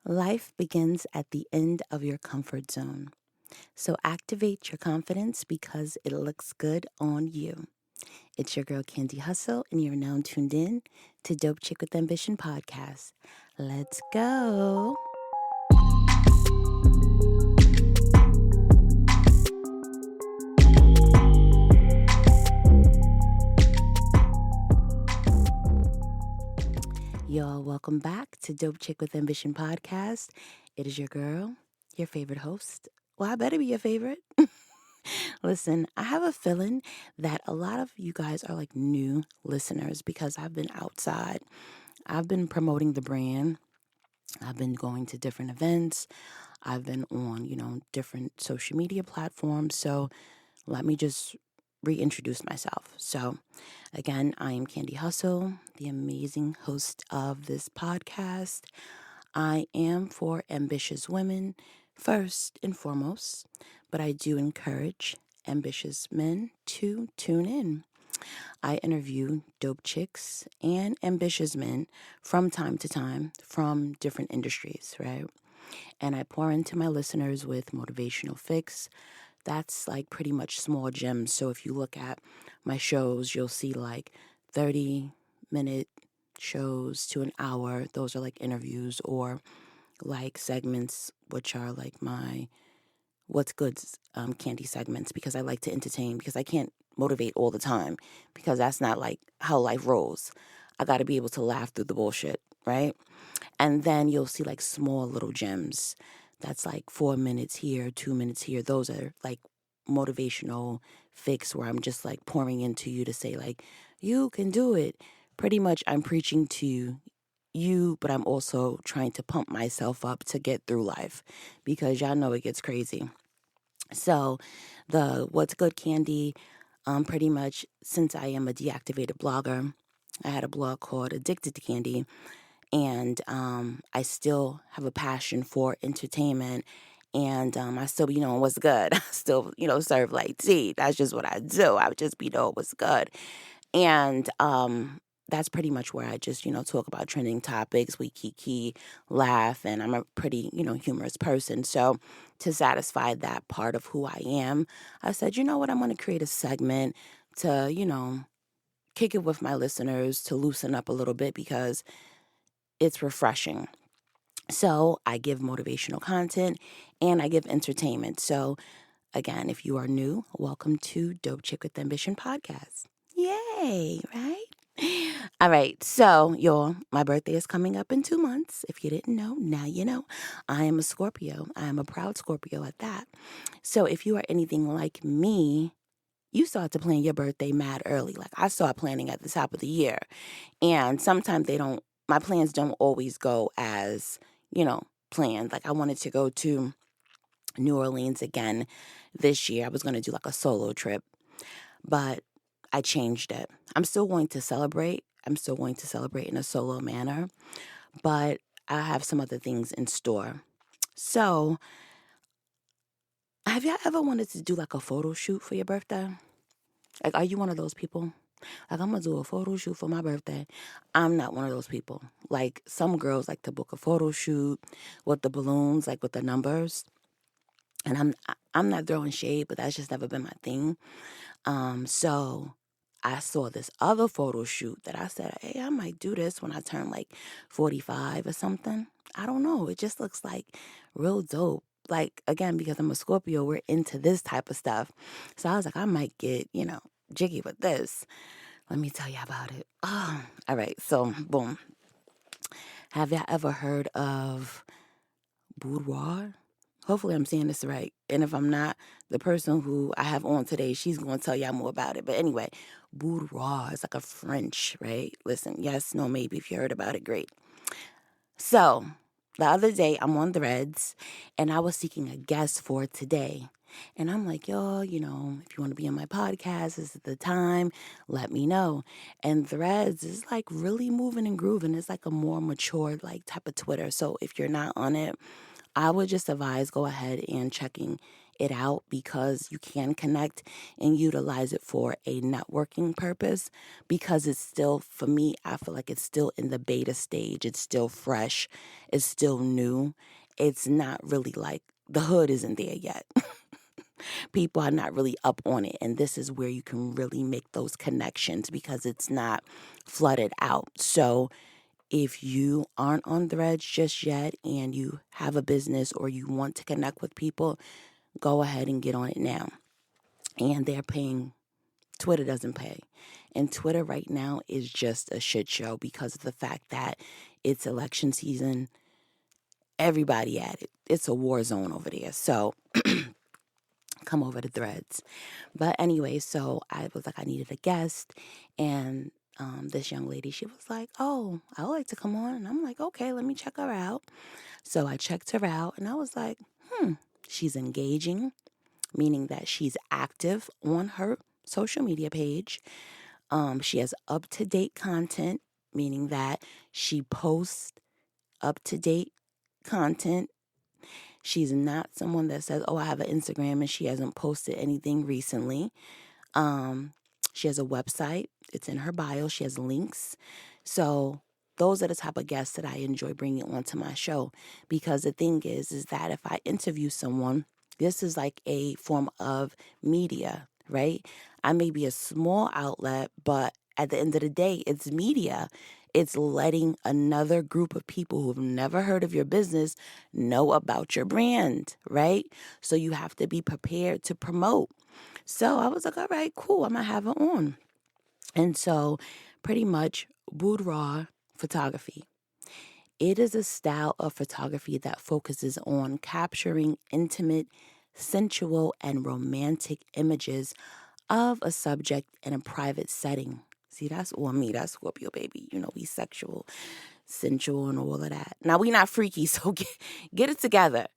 Life begins at the end of your comfort zone. So activate your confidence because it looks good on you. It's your girl Candy Hustle, and you're now tuned in to Dope Chick with Ambition podcast. Let's go. Y'all, welcome back to Dope Chick with Ambition podcast. It is your girl, your favorite host. Well, I better be your favorite. Listen, I have a feeling that a lot of you guys are like new listeners because I've been outside. I've been promoting the brand. I've been going to different events. I've been on, different social media platforms. So let me just reintroduce myself. So again, I am Candy Hustle, the amazing host of this podcast. I am for ambitious women first and foremost, but I do encourage ambitious men to tune in. I interview dope chicks and ambitious men from time to time from different industries, right? And I pour into my listeners with motivational fix. That's like pretty much small gems. So if you look at my shows, you'll see like 30-minute shows to an hour. Those are like interviews or like segments, which are like my what's good candy segments, because I like to entertain, because I can't motivate all the time, because that's not like how life rolls. I got to be able to laugh through the bullshit, right? And then you'll see like small little gems. That's like 4 minutes here, 2 minutes here. Those are like motivational fix where I'm just like pouring into you to say like, you can do it. Pretty much I'm preaching to you, but I'm also trying to pump myself up to get through life, because y'all know it gets crazy. So the What's Good Candy, pretty much since I am a deactivated blogger, I had a blog called Addicted to Candy, and I still have a passion for entertainment, and I still be knowing what's good. I still, serve like tea. That's just what I do. I would just be knowing what's good. And that's pretty much where I just, talk about trending topics. We kiki, laugh, and I'm a pretty, humorous person. So to satisfy that part of who I am, I said, you know what, I'm going to create a segment to, kick it with my listeners, to loosen up a little bit, because it's refreshing. So I give motivational content and I give entertainment. So again, if you are new, welcome to Dope Chick with Ambition podcast. Yay, right? All right, so y'all, my birthday is coming up in 2 months. If you didn't know, now you know. I am a Scorpio. I am a proud Scorpio at that. So if you are anything like me, you start to plan your birthday mad early. Like I start planning at the top of the year. And sometimes my plans don't always go as, planned. Like I wanted to go to New Orleans again this year. I was going to do like a solo trip, but I changed it. I'm still going to celebrate. I'm still going to celebrate in a solo manner, but I have some other things in store. So, have y'all ever wanted to do like a photo shoot for your birthday? Like, are you one of those people? Like, I'm going to do a photo shoot for my birthday. I'm not one of those people. Like, some girls like to book a photo shoot with the balloons, like with the numbers. And I'm not throwing shade, but that's just never been my thing. So I saw this other photo shoot that I said, hey, I might do this when I turn like 45 or something. I don't know. It just looks like real dope. Like, again, because I'm a Scorpio, we're into this type of stuff. So I was like, I might get, jiggy with this. Let me tell you about it. Oh, all right. So, boom. Have y'all ever heard of boudoir? Hopefully I'm saying this right. And if I'm not, the person who I have on today, she's going to tell y'all more about it. But anyway, boudoir is like a French, right? Listen, yes, no, maybe. If you heard about it, great. So the other day I'm on Threads and I was seeking a guest for today. And I'm like, yo, if you want to be on my podcast, this is the time, let me know. And Threads is like really moving and grooving. It's like a more mature like type of Twitter. So if you're not on it, I would just advise go ahead and checking it out because you can connect and utilize it for a networking purpose, because it's still, for me, I feel like it's still in the beta stage. It's still fresh. It's still new. It's not really like the hood isn't there yet. People are not really up on it. And this is where you can really make those connections because it's not flooded out. So if you aren't on Threads just yet and you have a business or you want to connect with people, go ahead and get on it now. And they're paying. Twitter doesn't pay. And Twitter right now is just a shit show because of the fact that it's election season. Everybody at it. It's a war zone over there. So come over to Threads. But anyway, so I was like, I needed a guest. And this young lady, she was like, oh, I would like to come on. And I'm like, okay, let me check her out. So I checked her out and I was like, she's engaging, meaning that she's active on her social media page. She has up-to-date content, meaning that she posts up-to-date content. She's not someone that says, oh, I have an Instagram and she hasn't posted anything recently. She has a website. It's in her bio. She has links. So those are the type of guests that I enjoy bringing onto my show, because the thing is that if I interview someone, this is like a form of media, right? I may be a small outlet, but at the end of the day, it's media. It's letting another group of people who've never heard of your business know about your brand, right? So you have to be prepared to promote. So I was like, all right, cool, I'm going to have her on. And so pretty much boudoir photography. It is a style of photography that focuses on capturing intimate, sensual, and romantic images of a subject in a private setting. See, that's me. That's Scorpio, baby. You know, we sexual, sensual, and all of that. Now, we not freaky, so get it together.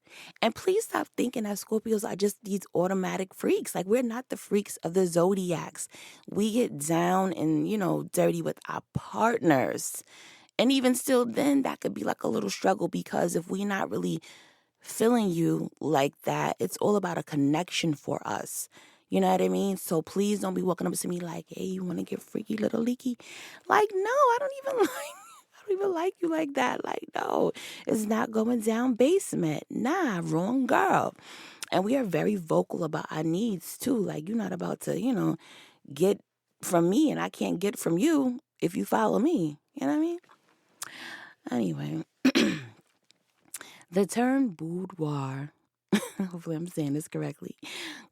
And please stop thinking that Scorpios are just these automatic freaks. Like, we're not the freaks of the zodiacs. We get down and, dirty with our partners. And even still then, that could be like a little struggle, because if we're not really feeling you like that, it's all about a connection for us. You know what I mean? So please don't be walking up to me like, hey, you want to get freaky, little leaky? Like, no, I don't even like you like that. Like, no, it's not going down basement. Nah, wrong girl. And we are very vocal about our needs too. Like, you're not about to, get from me and I can't get from you if you follow me. You know what I mean? Anyway, the term boudoir, hopefully I'm saying this correctly,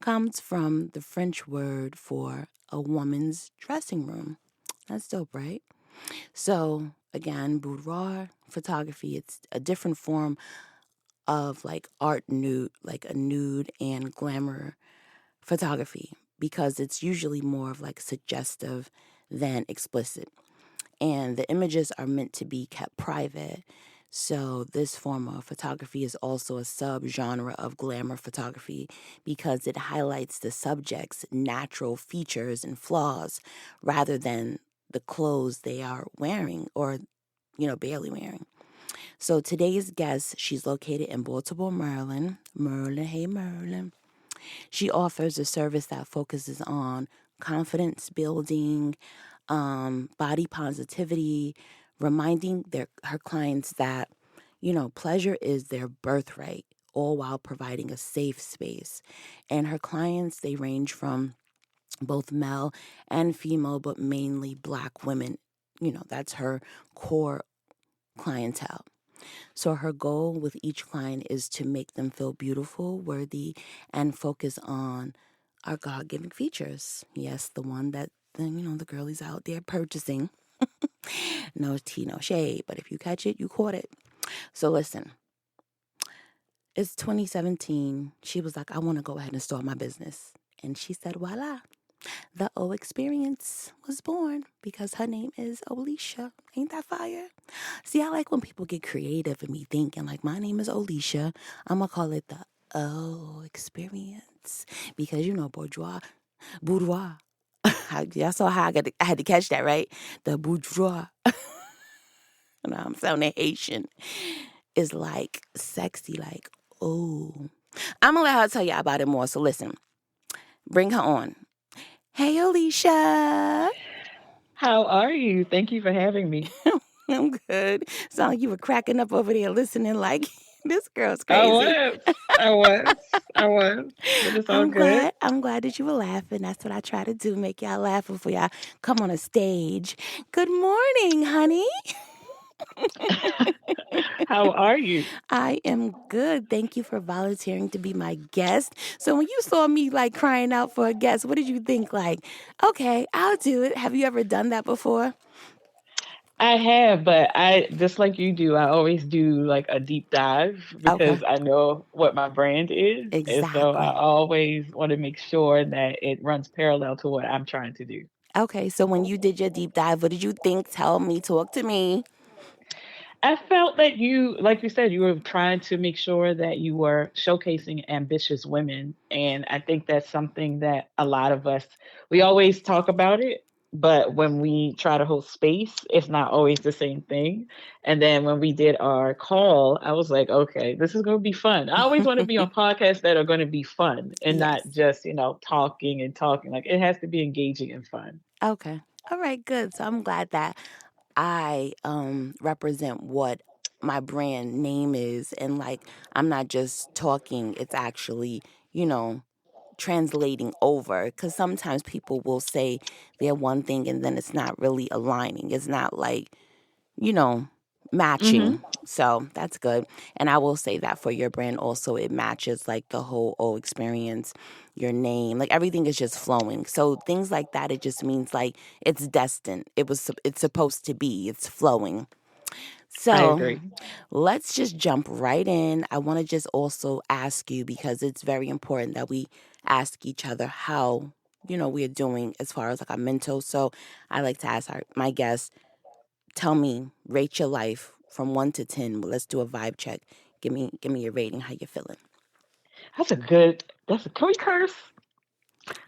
comes from the French word for a woman's dressing room. That's dope, right? So again, boudoir photography, it's a different form of like art nude, like a nude and glamour photography, because it's usually more of like suggestive than explicit. And the images are meant to be kept private. So this form of photography is also a subgenre of glamour photography, because it highlights the subject's natural features and flaws rather than the clothes they are wearing or, barely wearing. So today's guest, she's located in Baltimore, Maryland. Maryland, hey Maryland. She offers a service that focuses on confidence building, body positivity, reminding her clients that, pleasure is their birthright, all while providing a safe space. And her clients, they range from both male and female, but mainly Black women. That's her core clientele. So her goal with each client is to make them feel beautiful, worthy, and focus on our God-given features. Yes, the one that, the girlies out there purchasing. No tea, no shade, but if you catch it, you caught it. So listen, it's 2017. She was like, I want to go ahead and start my business. And she said, voila, the Ohexperience was born, because her name is Olesha. Ain't that fire? See, I like when people get creative and me thinking, like, my name is Olesha. I'm going to call it the Ohexperience, because, boudoir. Y'all saw how I had to catch that, right? The boudoir. I'm sounding Haitian. Is like sexy, like, oh, I'm gonna let her tell you about it more. So listen, bring her on. Hey, Olesha. How are you? Thank you for having me. I'm good. Sound like you were cracking up over there listening like this girl's I crazy. was, I was, I was, but it's all I'm good. glad. I'm glad that you were laughing. That's what I try to do, make y'all laugh before y'all come on a stage. Good morning, honey. How are you? I am good. Thank you for volunteering to be my guest. So when you saw me like crying out for a guest, what did you think? Like, okay, I'll do it. Have you ever done that before? I have, but I just like you do, I always do like a deep dive Okay, because I know what my brand is. And so I exactly. always want to make sure that it runs parallel to what I'm trying to do. Okay, so when you did your deep dive, what did you think? Tell me, talk to me. I felt that you, like you said, you were trying to make sure that you were showcasing ambitious women. And I think that's something that a lot of us, we always talk about it, but when we try to hold space, it's not always the same thing. And then when we did our call, I was like, okay, this is going to be fun. I always want to be on podcasts that are going to be fun and not Yes. just, talking and talking. Like it has to be engaging and fun. Okay. All right, good. So I'm glad that I represent what my brand name is, and like I'm not just talking, it's actually, you know, translating over, because sometimes people will say they're one thing and then it's not really aligning. It's not like, you know, matching. Hmm. So that's good. And I will say that for your brand also, it matches like the whole O experience, your name, like everything is just flowing. So things like that, it just means like it's destined. It's supposed to be, it's flowing. I So agree. let's just jump right in. I want to just also ask you, because it's very important that we ask each other how, we're doing as far as like our mental. So I like to ask my guests, tell me, rate your life from 1 to 10. Let's do a vibe check. Give me your rating. How you feeling? Can we curse?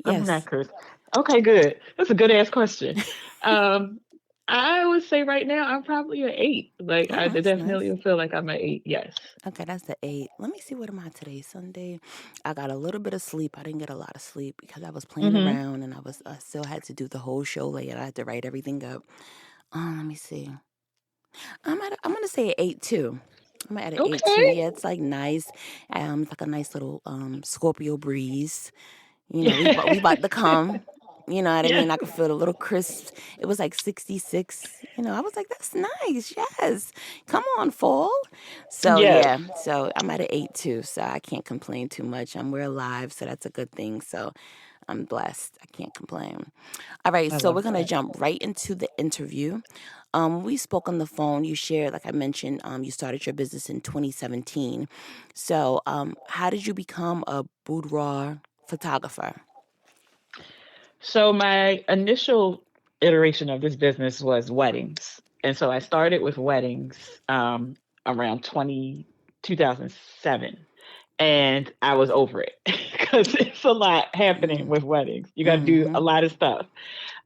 I'm not Yes. cursed. Okay, good. That's a good ass question. Um, I would say right now I'm probably an eight. Like Oh, I that's nice. definitely feel like I'm an eight. Yes. Okay, that's the 8. Let me see, what am I today? Sunday. I got a little bit of sleep. I didn't get a lot of sleep because I was playing Mm-hmm. around, and I still had to do the whole show later. I had to write everything up. Let me see. I'm gonna say an 8 too. I'm at an 8 too. Okay. Yeah, it's like nice. It's like a nice little Scorpio breeze. We about to come. You know what I Yeah. mean? I could feel the little crisp. It was like 66. I was like, that's nice. Yes. Come on, fall. So Yes. yeah. So I'm at an 8 too. So I can't complain too much. We're alive, so that's a good thing. So I'm blessed. I can't complain. All right, I so love we're gonna that. jump right into the interview. We spoke on the phone. You shared, like I mentioned, you started your business in 2017. So, how did you become a boudoir photographer? So my initial iteration of this business was weddings. And so I started with weddings around 2007. And I was over it because it's a lot happening with weddings. You got to do Mm-hmm. a lot of stuff.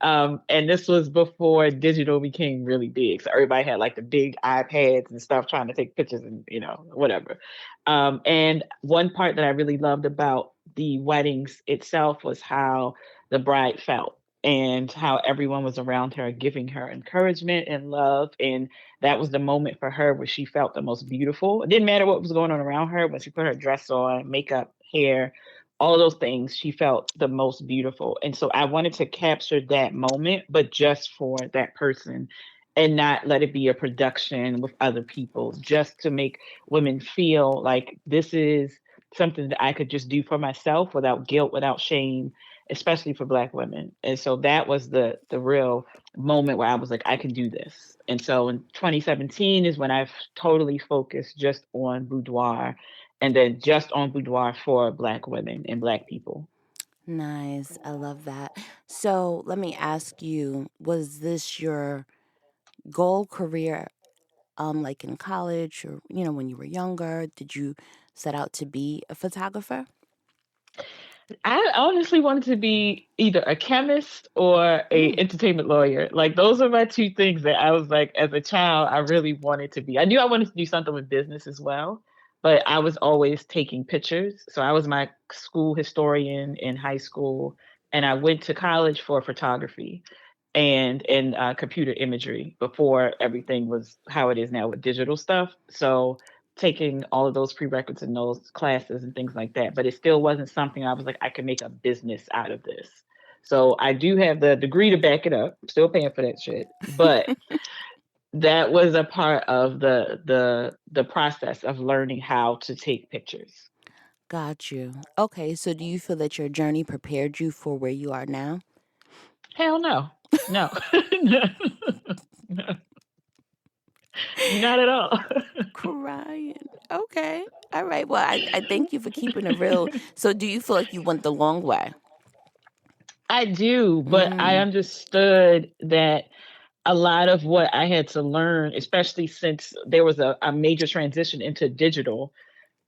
And this was before digital became really big. So everybody had like the big iPads and stuff trying to take pictures and, whatever. And one part that I really loved about the weddings itself was how the bride felt and how everyone was around her giving her encouragement and love. And that was the moment for her where she felt the most beautiful. It didn't matter what was going on around her. When she put her dress on, makeup, hair, all of those things, she felt the most beautiful. And so I wanted to capture that moment, but just for that person and not let it be a production with other people, just to make women feel like this is something that I could just do for myself without guilt, without shame, especially for Black women. And so that was the real moment where I was like, I can do this. And so in 2017 is when I've totally focused just on boudoir and then just on boudoir for Black women and Black people. Nice. I love that. So, let me ask you, was this your goal career, like in college, or, when you were younger? Did you set out to be a photographer? I honestly wanted to be either a chemist or a Mm. entertainment lawyer. Like those are my two things that I was like, as a child, I really wanted to be. I knew I wanted to do something with business as well, but I was always taking pictures. So I was my school historian in high school, and I went to college for photography and computer imagery before everything was how it is now with digital stuff. So taking all of those prerequisites and those classes and things like that, but it still wasn't something I was like, I could make a business out of this. So I do have the degree to back it up. I'm still paying for that shit, but that was a part of the process of learning how to take pictures. Got you. Okay, so do you feel that your journey prepared you for where you are now? Hell no. No. No. No. Not at all. Crying. Okay. All right. Well, I thank you for keeping it real. So, do you feel like you went the long way? I do, but I Mm. understood that a lot of what I had to learn, especially since there was a major transition into digital,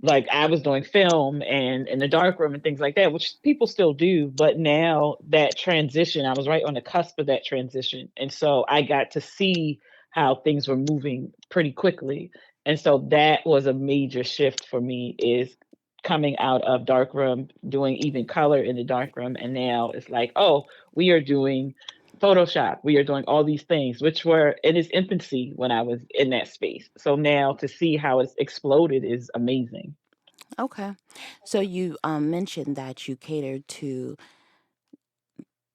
like I was doing film and in the dark room and things like that, which people still do. But now that transition, I was right on the cusp of that transition. And so I got to see how things were moving pretty quickly. And so that was a major shift for me is coming out of darkroom, doing even color in the darkroom. And now it's like, oh, we are doing Photoshop. We are doing all these things, which were in its infancy when I was in that space. So now to see how it's exploded is amazing. Okay. So, you mentioned that you catered to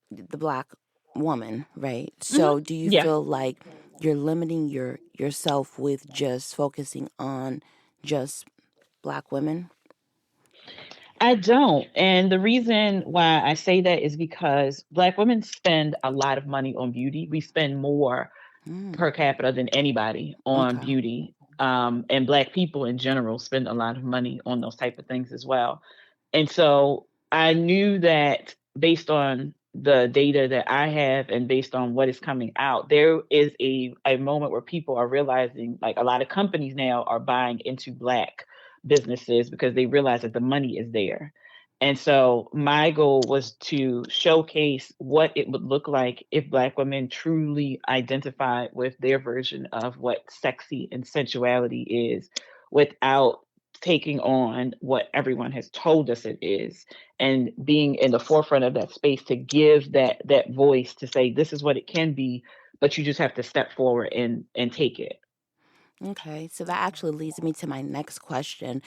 the Black woman, right? Hmm. So, do you Yeah, feel like you're limiting yourself with just focusing on just Black women? I don't. And the reason why I say that is because Black women spend a lot of money on beauty. We spend more Mm. per capita than anybody on Okay. beauty. And Black people in general spend a lot of money on those type of things as well. And so I knew that based on the data that I have and based on what is coming out, there is a moment where people are realizing, like a lot of companies now are buying into Black businesses because they realize that the money is there. And so my goal was to showcase what it would look like if Black women truly identified with their version of what sexy and sensuality is without taking on what everyone has told us it is and being in the forefront of that space to give that voice to say this is what it can be, but you just have to step forward and take it. Okay. So, that actually leads me to my next question.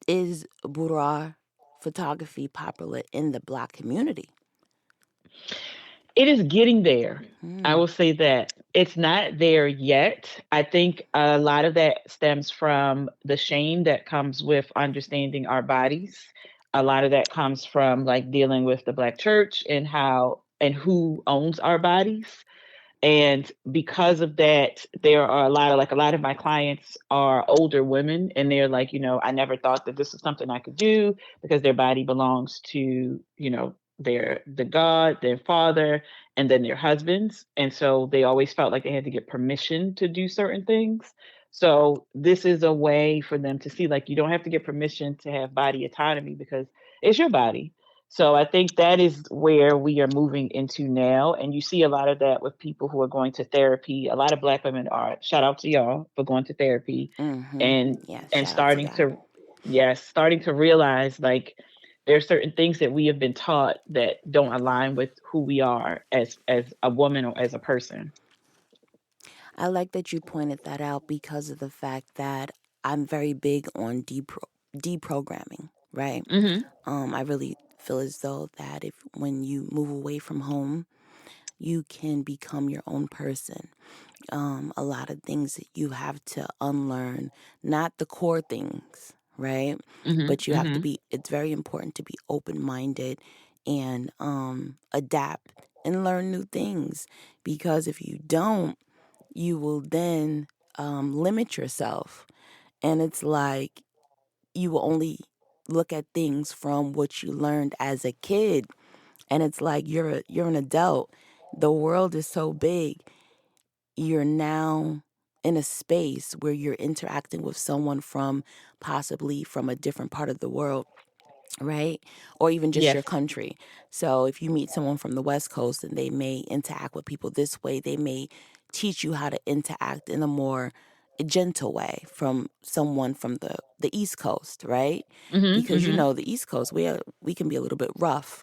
Is boudoir photography popular in the Black community? It is getting there. I Mm. will say that it's not there yet. I think a lot of that stems from the shame that comes with understanding our bodies. A lot of that comes from like dealing with the Black church and how and who owns our bodies. And because of that, there are a lot of my clients are older women and they're like, I never thought that this is something I could do because their body belongs to, the God, their father, and then their husbands. And so they always felt like they had to get permission to do certain things. So this is a way for them to see like you don't have to get permission to have body autonomy because it's your body. So I think that is where we are moving into now. And you see a lot of that with people who are going to therapy. A lot of Black women are, shout out to y'all for going to therapy Mm-hmm. and Yes. and Shout out to starting y'all. to, yes, starting to realize like there are certain things that we have been taught that don't align with who we are as a woman or as a person. I like that you pointed that out because of the fact that I'm very big on deprogramming, right? Hmm. I really feel as though that if when you move away from home, you can become your own person. A lot of things that you have to unlearn, not the core things, right? Hmm. But you have to Hmm. be, it's very important to be open minded and adapt and learn new things. Because if you don't, you will then limit yourself. And it's like you will only look at things from what you learned as a kid. And it's like you're an adult. The world is so big. You're now in a space where you're interacting with someone from possibly from a different part of the world, right? Or even just Yes. your country. So if you meet someone from the West Coast and they may interact with people this way, they may teach you how to interact in a more gentle way from someone from the East Coast, right? Mhm. Because Mhm. the East Coast, we can be a little bit rough.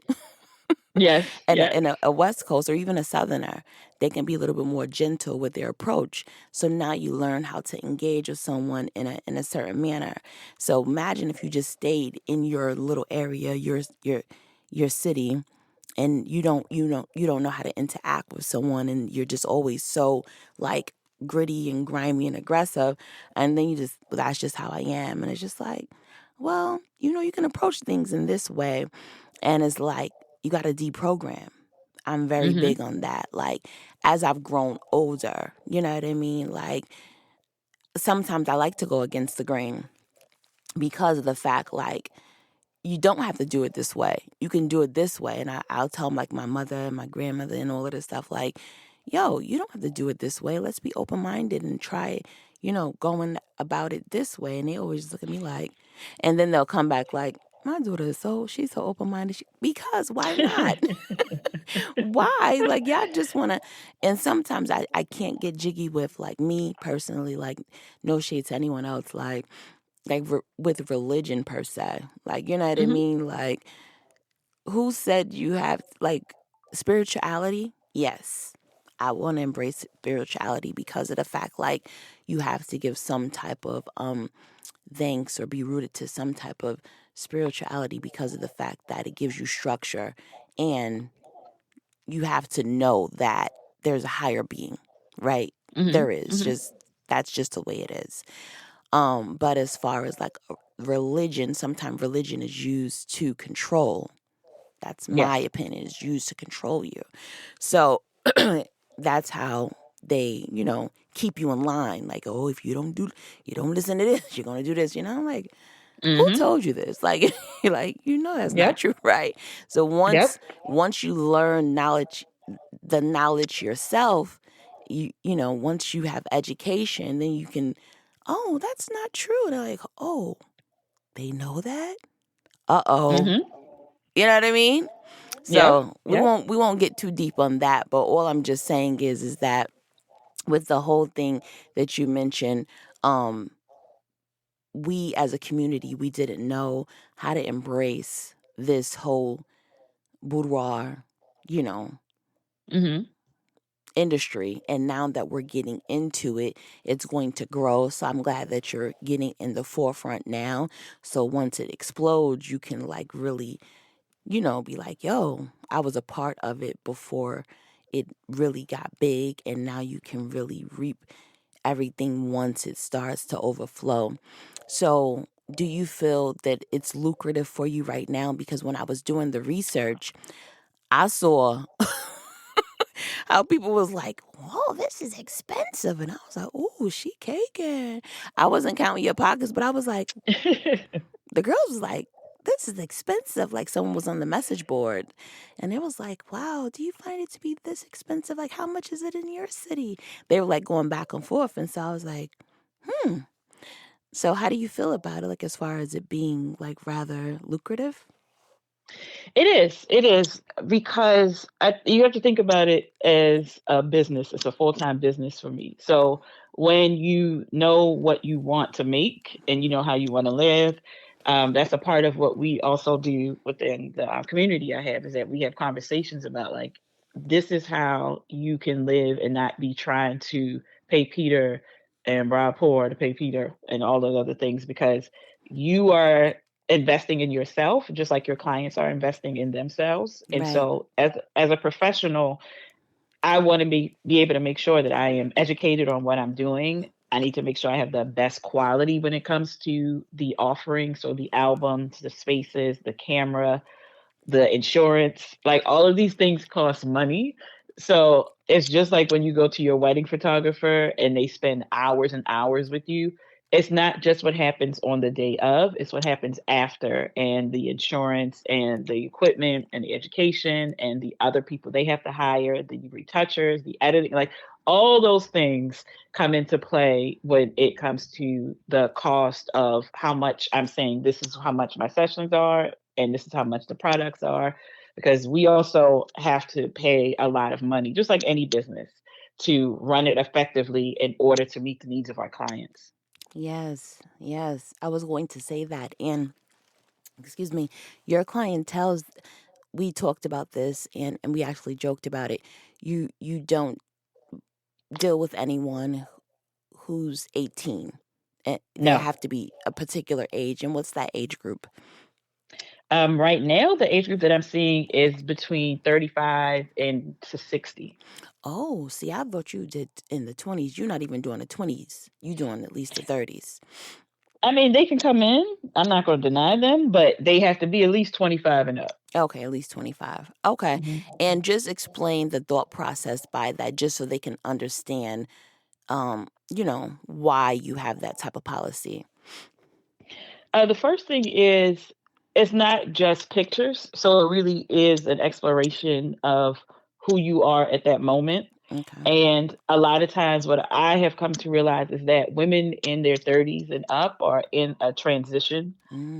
Yes. And Yes. a West Coast or even a Southerner, they can be a little bit more gentle with their approach. So now you learn how to engage with someone in a certain manner. So imagine if you just stayed in your little area, your city, and you don't know how to interact with someone, and you're just always so like gritty and grimy and aggressive, and then that's just how I am, and it's just like, well, you can approach things in this way, and it's like you got to deprogram. I'm very Mhm. big on that. Like, as I've grown older, you know what I mean? Like, sometimes I like to go against the grain because of the fact, like, you don't have to do it this way. You can do it this way. And I'll tell like my mother and my grandmother and all of this stuff, like, yo, you don't have to do it this way. Let's be open minded and try, going about it this way. And they always look at me like, and then they'll come back like, my daughter she's so open minded. Because why not? Why? Like, y'all just want to. And sometimes I can't get jiggy with, like, me personally, like, no shade to anyone else, with religion per se. Like, you know what I Mhm. mean? Like, who said you have, like, spirituality? Yes. I want to embrace spirituality because of the fact, like, you have to give some type of thanks or be rooted to some type of spirituality because of the fact that it gives you structure, and you have to know that there's a higher being, right? Mhm. There is. Mhm. Just that's just the way it is. But as far as like religion, sometimes religion is used to control. That's my Yes. opinion. Is used to control you. So that's how they, keep you in line. Like, oh, if you don't listen to this, you're gonna do this. I'm like, who Mhm. told you this? Like, like, that's not Yep. true, right? So once Yep. once you learn the knowledge yourself, once you have education, then you can, oh, that's not true. They're like, oh, they know that? Uh-oh. Mhm. You know what I mean? Yep. So we Yep. won't we won't get too deep on that, but all I'm just saying is that with the whole thing that you mentioned, um, we as a community, we didn't know how to embrace this whole boudoir, you know, Mhm. industry. And now that we're getting into it, it's going to grow. So I'm glad that you're getting in the forefront now. So once it explodes, you can like really, be like, yo, I was a part of it before it really got big. And now you can really reap everything once it starts to overflow. So do you feel that it's lucrative for you right now? Because when I was doing the research, I saw how people was like, whoa, this is expensive. And I was like, ooh, she caking. I wasn't counting your pockets, but I was like, the girls was like, this is expensive. Like, someone was on the message board and it was like, wow, do you find it to be this expensive? Like, how much is it in your city? They were like going back and forth. And so I was like, hmm. So how do you feel about it? Like, as far as it being like rather lucrative? It is. It is because you have to think about it as a business. It's a full-time business for me. So when you know what you want to make and you know how you want to live, that's a part of what we also do within the community I have is that we have conversations about like this is how you can live and not be trying to pay Peter and rob poor to pay Peter and all those other things because you are investing in yourself just like your clients are investing in themselves. And Right. so as a professional, I want to be able to make sure that I am educated on what I'm doing. I need to make sure I have the best quality when it comes to the offering, so the albums, the spaces, the camera, the insurance, like all of these things cost money. So it's just like when you go to your wedding photographer and they spend hours and hours with you. It's not just what happens on the day of, it's what happens after, and the insurance and the equipment and the education and the other people they have to hire, the retouchers, the editing, like all those things come into play when it comes to the cost of how much I'm saying this is how much my sessions are and this is how much the products are because we also have to pay a lot of money just like any business to run it effectively in order to meet the needs of our clients. Yes, yes. I was going to say that. And excuse me, your clientele's, we talked about this and we actually joked about it. You don't deal with anyone who's 18. They No. have to be a particular age. And what's that age group? Right now, the age group that I'm seeing is between 35 and to 60. Oh, see, I thought you did in the 20s. You're not even doing the 20s. You doing at least the 30s. I mean, they can come in. I'm not going to deny them, but they have to be at least 25 and up. Okay, at least 25. Okay. Mhm. And just explain the thought process by that just so they can understand why you have that type of policy. The first thing is it's not just pictures. So it really is an exploration of who you are at that moment. Okay. And a lot of times, what I have come to realize is that women in their 30s and up are in a transition.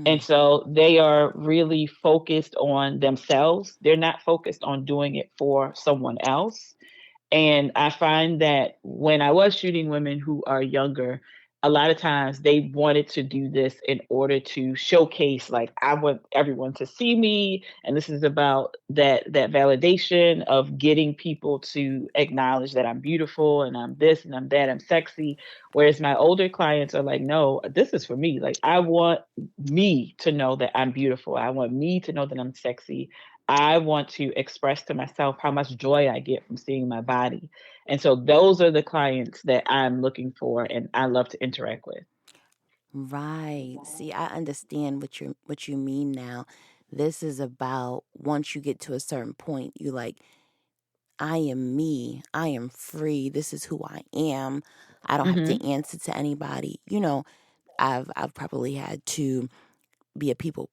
And Mm, so they are really focused on themselves. They're not focused on doing it for someone else. And I find that when I was shooting women who are younger, a lot of times they wanted to do this in order to showcase, like, I want everyone to see me. And this is about that validation of getting people to acknowledge that I'm beautiful and I'm this and I'm that, I'm sexy. Whereas my older clients are like, no, this is for me. Like, I want me to know that I'm beautiful. I want me to know that I'm sexy. I want to express to myself how much joy I get from seeing my body. And so those are the clients that I'm looking for and I love to interact with. right. See, I understand what you mean now. This is about once you get to a certain point, you like, I am me. I am free. This is who I am. I don't have Mhm. to answer to anybody. I've probably had to be a people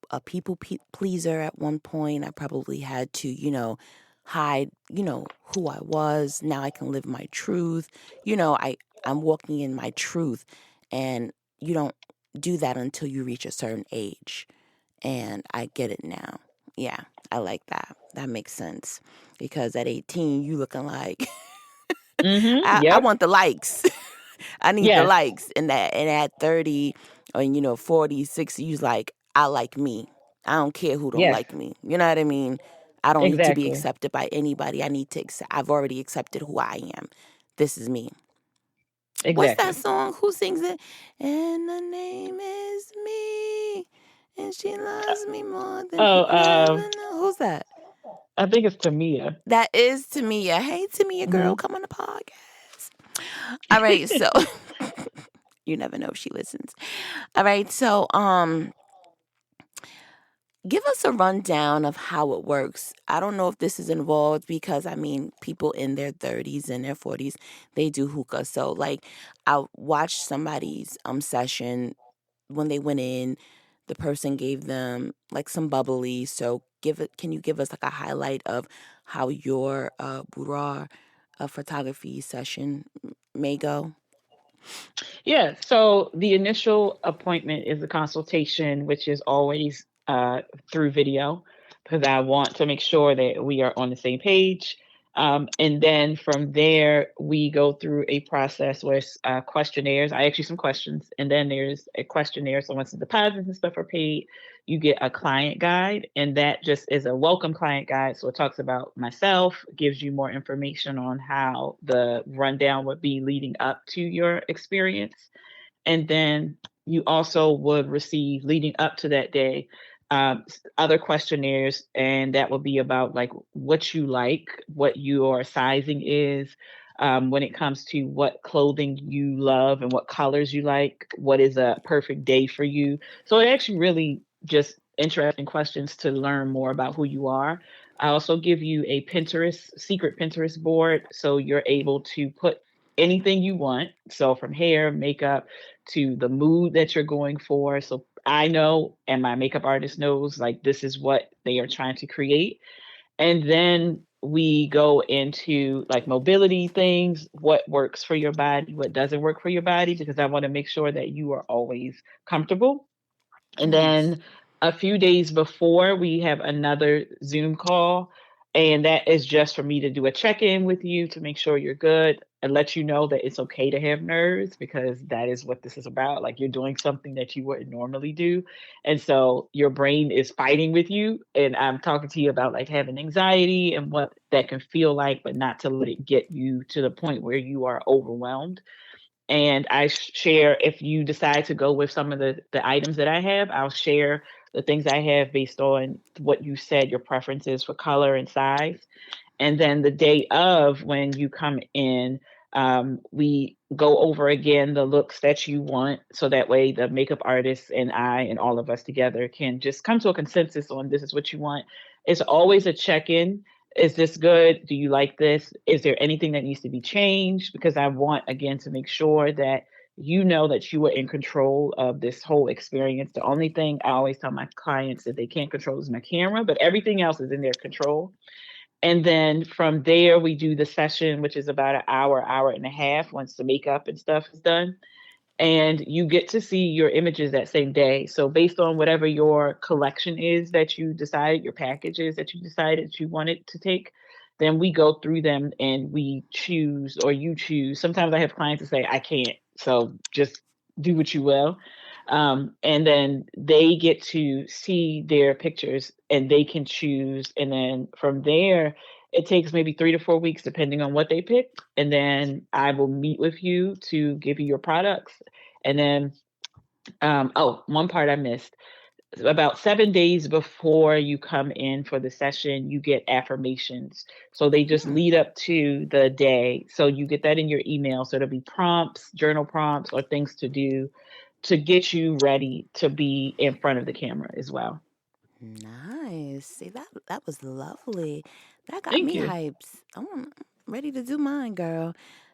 pleaser at one point. I probably had to, hide, who I was. Now I can live my truth. I'm walking in my truth, and you don't do that until you reach a certain age. And I get it now. Yeah, I like that. That makes sense. Because at 18, you looking like Mhm. I Yep. want the likes. I need the Yes. likes. And at 30 or 40, 60, you's like, I like me. I don't care who don't Yes. like me. You know what I mean? I don't need to be Exactly. accepted by anybody. I need to accept, I've already accepted who I am. This is me. What's that Exactly. song? Who sings it? And the name is me. And she loves me more than Oh, he'll ever know. Who's that? I think it's Tamia. That is Tamia. Hey, Tamia, girl, Mhm. come on the podcast. All right, so you never know if she listens. All right, so give us a rundown of how it works. I don't know if this is involved because I mean people in their 30s and their 40s, they do hookah. So like I watched somebody's session when they went in, the person gave them like some bubbly. So can you give us like a highlight of how your boudoir photography session may go? Yeah, so the initial appointment is a consultation, which is always through video, because I want to make sure that we are on the same page. And then from there, we go through a process where it's questionnaires. I ask you some questions, and then there's a questionnaire. So once the deposits and stuff are paid, you get a client guide, and that just is a welcome client guide. So it talks about myself, gives you more information on how the rundown would be leading up to your experience. And then you also would receive, leading up to that day, other questionnaires, and that will be about like what you like, what your sizing is, when it comes to what clothing you love and what colors you like, what is a perfect day for you. So it actually really just interesting questions to learn more about who you are. I also give you a secret Pinterest board, so you're able to put anything you want. So from hair, makeup, to the mood that you're going for. So I know, and my makeup artist knows, like this is what they are trying to create. And then we go into like mobility things, what works for your body, what doesn't work for your body, because I want to make sure that you are always comfortable. And Nice. then a few days before, we have another Zoom call. And that is just for me to do a check-in with you to make sure you're good and let you know that it's okay to have nerves, because that is what this is about. Like, you're doing something that you wouldn't normally do. And so your brain is fighting with you. And I'm talking to you about like having anxiety and what that can feel like, but not to let it get you to the point where you are overwhelmed. And I share, if you decide to go with some of the items that I have, I'll share the things I have based on what you said your preferences for color and size. And then the day of, when you come in, we go over again the looks that you want. So that way the makeup artist and I and all of us together can just come to a consensus on this is what you want. It's always a check-in. Is this good? Do you like this? Is there anything that needs to be changed? Because I want, again, to make sure that you know that you are in control of this whole experience. The only thing I always tell my clients that they can't control is my camera, but everything else is in their control. And then from there, we do the session, which is about an hour, hour and a half once the makeup and stuff is done. And you get to see your images that same day. So, based on whatever your collection is that you decided, your packages that you decided you wanted to take, then we go through them and we choose, or you choose. Sometimes I have clients that say, I can't. So, just do what you will. And then they get to see their pictures and they can choose. And then from there, it takes maybe 3 to 4 weeks, depending on what they picked. And then I will meet with you to give you your products. And then, oh, one part I missed. About 7 days before you come in for the session, you get affirmations. So they just Hmm. lead up to the day. So you get that in your email. So it'll be prompts, journal prompts, or things to do to get you ready to be in front of the camera as well. Nice. See, that was lovely. That got Thank me you. hyped. I'm ready to do mine, girl.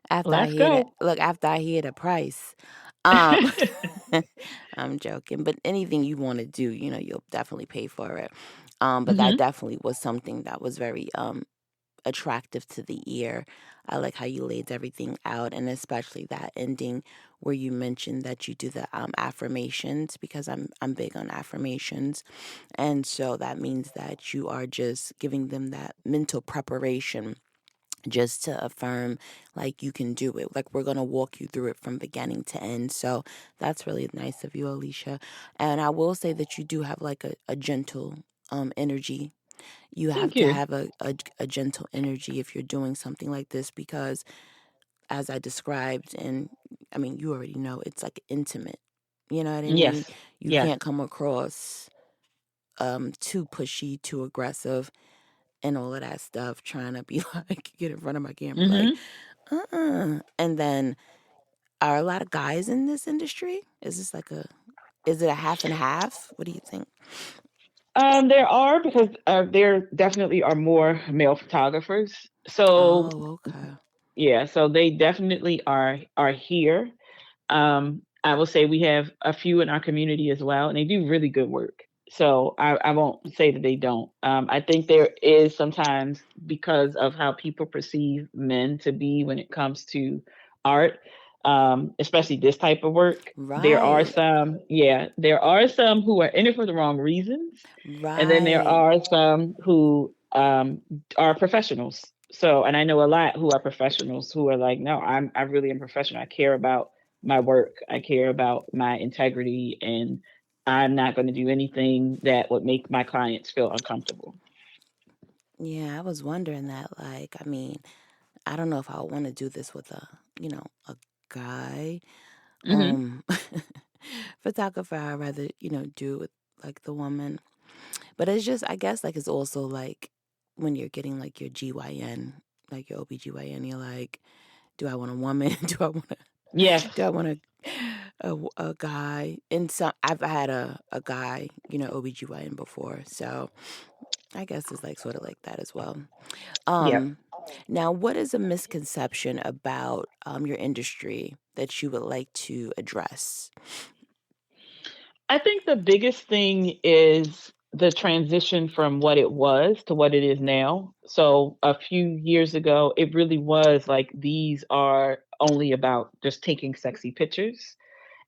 After I Let's hear that, go. look, after I hear the price. Um, I'm joking, but anything you want to do, you'll definitely pay for it. But that Hmm. definitely was something that was very attractive to the ear. I like how you laid everything out, and especially that ending where you mentioned that you do the affirmations, because I'm big on affirmations, and so that means that you are just giving them that mental preparation just to affirm like you can do it, like we're going to walk you through it from beginning to end. So that's really nice of you, Alicia. And I will say that you do have like a gentle energy. You have Thank to you. have a gentle energy if you're doing something like this, because as I described, and I mean, you already know, it's like intimate. You know what I mean? Yes. You Yes. can't come across too pushy, too aggressive, and all of that stuff, trying to be like, get in front of my camera, like, Hmm. And then, are a lot of guys in this industry? Is it a half and half? What do you think? There are, because there definitely are more male photographers. So Oh, okay. yeah, so they definitely are here. I will say we have a few in our community as well, and they do really good work. So I won't say that they don't. I think there is sometimes, because of how people perceive men to be when it comes to art, especially this type of work. There are Right, some, yeah, there are some who are in it for the wrong reasons, and then there right. are some who are professionals. So, and I know a lot who are professionals who are like, no, I really am professional. I care about my work. I care about my integrity, and I'm not going to do anything that would make my clients feel uncomfortable. Yeah, I was wondering that. Like, I mean, I don't know if I want to do this with a guy. Hmm. Um, photographer. I'd rather, do it with like the woman. But it's just, I guess, like it's also like when you're getting like your GYN, like your OBGYN, you're like, do I want a woman? Do I Yes. want a guy? And some, I've had a guy, OBGYN before. So I guess it's like sort of like that as well. Yep. Um, Now, what is a misconception about your industry that you would like to address? I think the biggest thing is the transition from what it was to what it is now. So a few years ago, it really was like, these are only about just taking sexy pictures.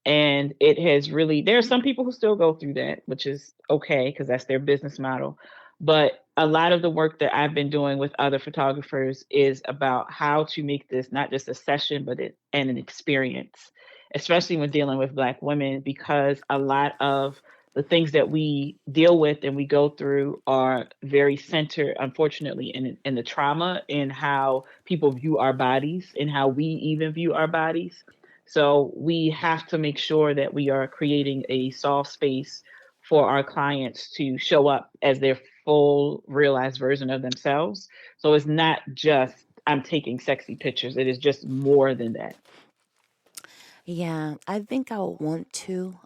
And it has really, there are some people who still go through that, which is okay because that's their business model. But a lot of the work that I've been doing with other photographers is about how to make this not just a session, but and an experience, especially when dealing with Black women, because a lot of the things that we deal with and we go through are very centered, unfortunately, in the trauma in how people view our bodies and how we even view our bodies. So we have to make sure that we are creating a soft space for our clients to show up as their full realized version of themselves. So it's not just I'm taking sexy pictures. It is just more than that. Yeah, I think I would want to.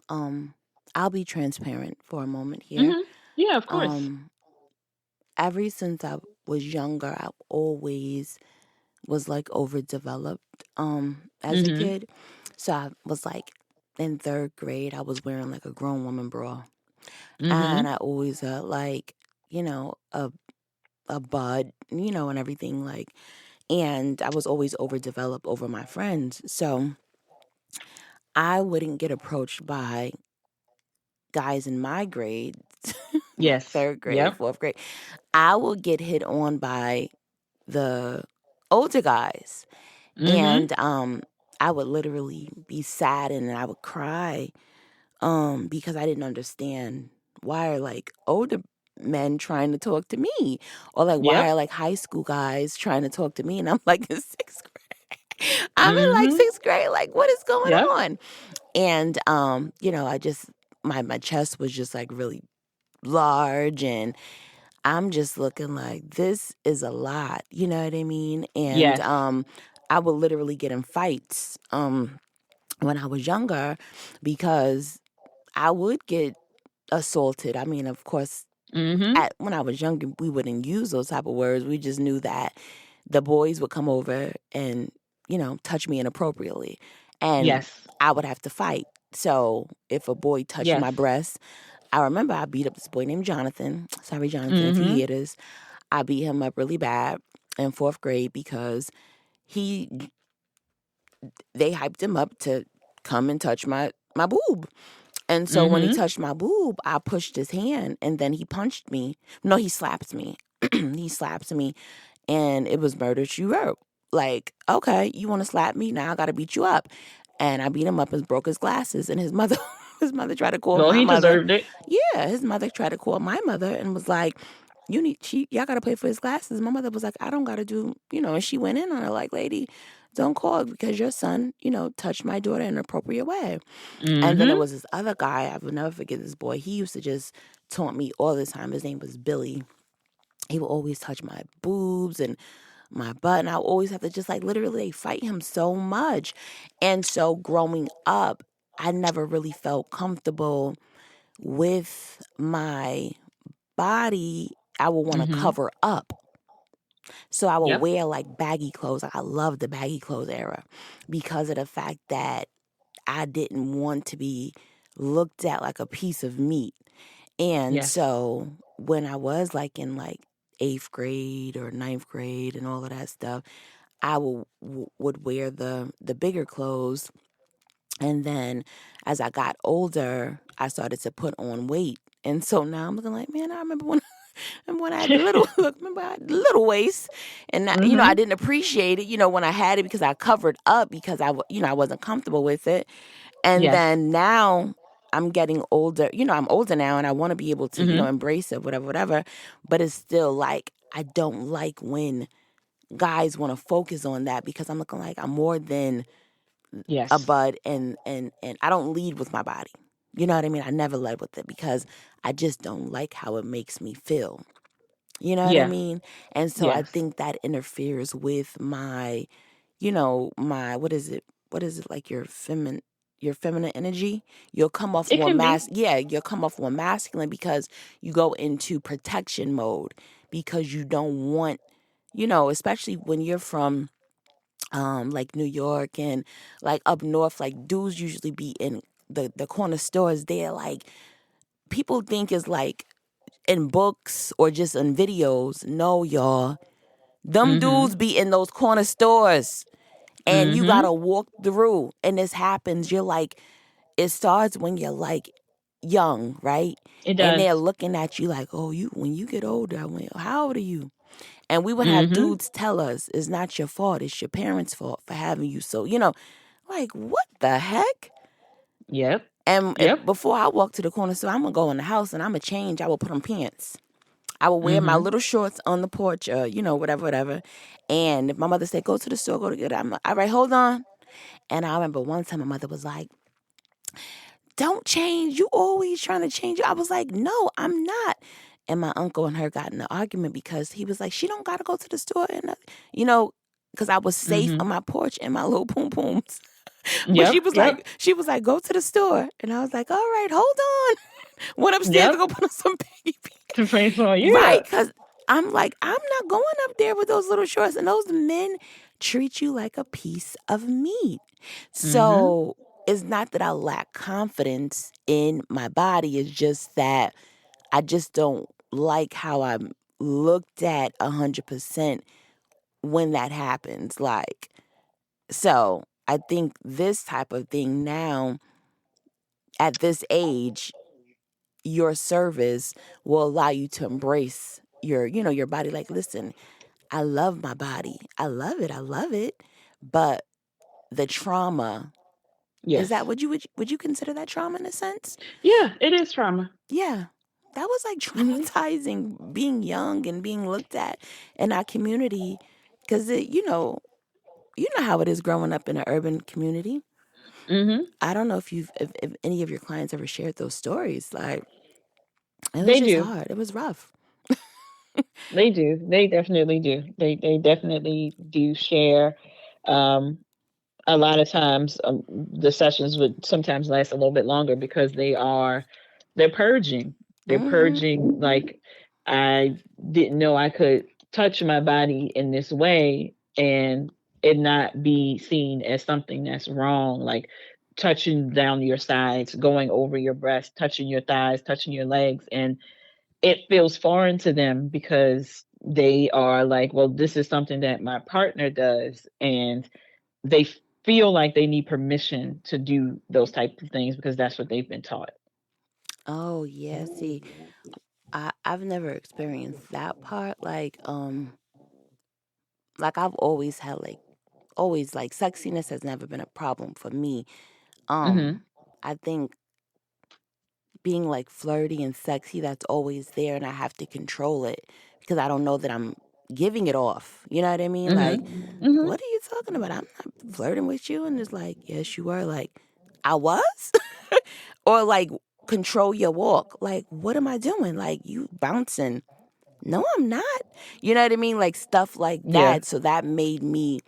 I'll be transparent for a moment here. Hmm. Yeah, of course. Um, ever since I was younger, I always was like overdeveloped as a Hmm. kid. So I was like in third grade, I was wearing like a grown woman bra. And Hmm. I always had like, you know, a bud, and everything like, and I was always overdeveloped over my friends. So I wouldn't get approached by guys in my grade, like Yes. third grade, Yep. fourth grade. I will get hit on by the older guys. Hmm. And I would literally be sad and I would cry because I didn't understand why are like older men trying to talk to me, or like why Yep. are like high school guys trying to talk to me, and I'm like in sixth grade. I'm in like Hmm. sixth grade, like what is going Yep. on? And I just my chest was just like really large, and I'm just looking like this is a lot, you know what I mean? And Yes. I would literally get in fights when I was younger because I would get assaulted. I mean, of course, Hmm. when I was younger, we wouldn't use those type of words. We just knew that the boys would come over and, touch me inappropriately. And Yes. I would have to fight. So if a boy touched Yes. my breast, I remember I beat up this boy named Jonathan. Sorry, Jonathan, if you Hmm. hear this. I beat him up really bad in fourth grade because he they hyped him up to come and touch my boob. And so when he Hmm. touched my boob, I pushed his hand and then he punched me. No, he slapped me. He slapped me and it was murder she wrote. Like, okay, you want to slap me? Now I got to beat you up. And I beat him up and broke his glasses. And his mother, his mother tried to call Well, my he mother. deserved it. Yeah, his mother tried to call my mother and was like, y'all got to pay for his glasses. My mother was like, I don't got to do, and she went in on her like, lady, don't call because your son, touched my daughter in an appropriate way. And then there Hmm. was this other guy, I will never forget this boy. He used to just taunt me all the time. His name was Billy. He would always touch my boobs and my butt, and I would always have to just like literally fight him so much. And so growing up, I never really felt comfortable with my body. I would want to Hmm. cover up. So I would Yep. wear like baggy clothes. Like I love the baggy clothes era because of the fact that I didn't want to be looked at like a piece of meat. And Yes. so when I was like in like eighth grade or ninth grade and all of that stuff, I would wear the bigger clothes. And then as I got older, I started to put on weight. And so now I'm looking like, man, I remember when and when I had the little look, remember I had the little waist, and I Hmm. didn't appreciate it, when I had it because I covered up because I wasn't comfortable with it, and Yes. then now I'm getting older. I'm older now, and I want to be able to Hmm. embrace it, whatever, whatever. But it's still like I don't like when guys want to focus on that because I'm looking like I'm more than a Yes. bud, and I don't lead with my body. You know what I mean? I never led with it because I just don't like how it makes me feel. You know what I Yeah. mean? And so I Yes. think that interferes with my, my what is it? What is it like your feminine energy? You'll come off It more can be. you'll come off more masculine because you go into protection mode because you don't want, especially when you're from like New York and like up north, like dudes usually be in the corner stores there, like people think is like in books or just in videos. No, y'all. Them Hmm. dudes be in those corner stores and you Hmm. gotta walk through. And this happens. You're like, it starts when you're like young, right? It And they're does. looking at you like, oh, you when you get older, I went, how old are you? And we would have Mm-hmm. dudes tell us, it's not your fault, it's your parents' fault for having you. So, you know, like, what the heck? Yep. And Yep. before I walk to the corner store, I'm going to go in the house and I'm going to change. I will put on pants. I will wear my Mm-hmm. little shorts on the porch, you know, whatever, whatever. And if my mother said, go to the store, go to get it, I'm like, all right, hold on. And I remember one time my mother was like, don't change. You always trying to change. I was like, no, I'm not. And my uncle and her got in an argument because he was like, she don't got to go to the store. And, you know, because I was safe Mm-hmm. on my porch in my little poom pooms. But Yep. Yep. she was like, go to the store. And I was like, all right, hold on. Went upstairs to Yep. go put on some baby. To pray for Right. you. Because I'm like, I'm not going up there with those little shorts. And those men treat you like a piece of meat. Mm-hmm. So it's not that I lack confidence in my body. It's just that I just don't like how I'm looked at 100% when that happens. Like, so I think this type of thing now at this age, your service will allow you to embrace your, you know, your body. Like, listen, I love my body. I love it. I love it. But the trauma, is that Yes. what would you consider that trauma in a sense? Yeah, it is trauma. Yeah. That was like Mm-hmm. traumatizing being young and being looked at in our community because you know how it is growing up in an urban community. Mm-hmm. I don't know if any of your clients ever shared those stories. Like it was They just do. hard. It was rough. They do. They definitely do. They definitely do share. Um, a lot of times, the sessions would sometimes last a little bit longer because they're purging. They're Mm-hmm. purging. Like, I didn't know I could touch my body in this way and it not be seen as something that's wrong. Like touching down your sides, going over your breast, touching your thighs, touching your legs, and it feels foreign to them because they are like, well, this is something that my partner does, and they feel like they need permission to do those types of things because that's what they've been taught. Oh yeah. See, I've never experienced that part. Like I've always had always like sexiness has never been a problem for me. Mm-hmm. I think being like flirty and sexy, that's always there and I have to control it because I don't know that I'm giving it off. You know what I mean? Like, Mm-hmm. Mm-hmm. what are you talking about? I'm not flirting with you. And it's like, yes, you were. Like, I was? Or like, control your walk. Like, what am I doing? Like, you bouncing. No, I'm not. You know what I mean? Like, stuff like Yeah. that. So that made me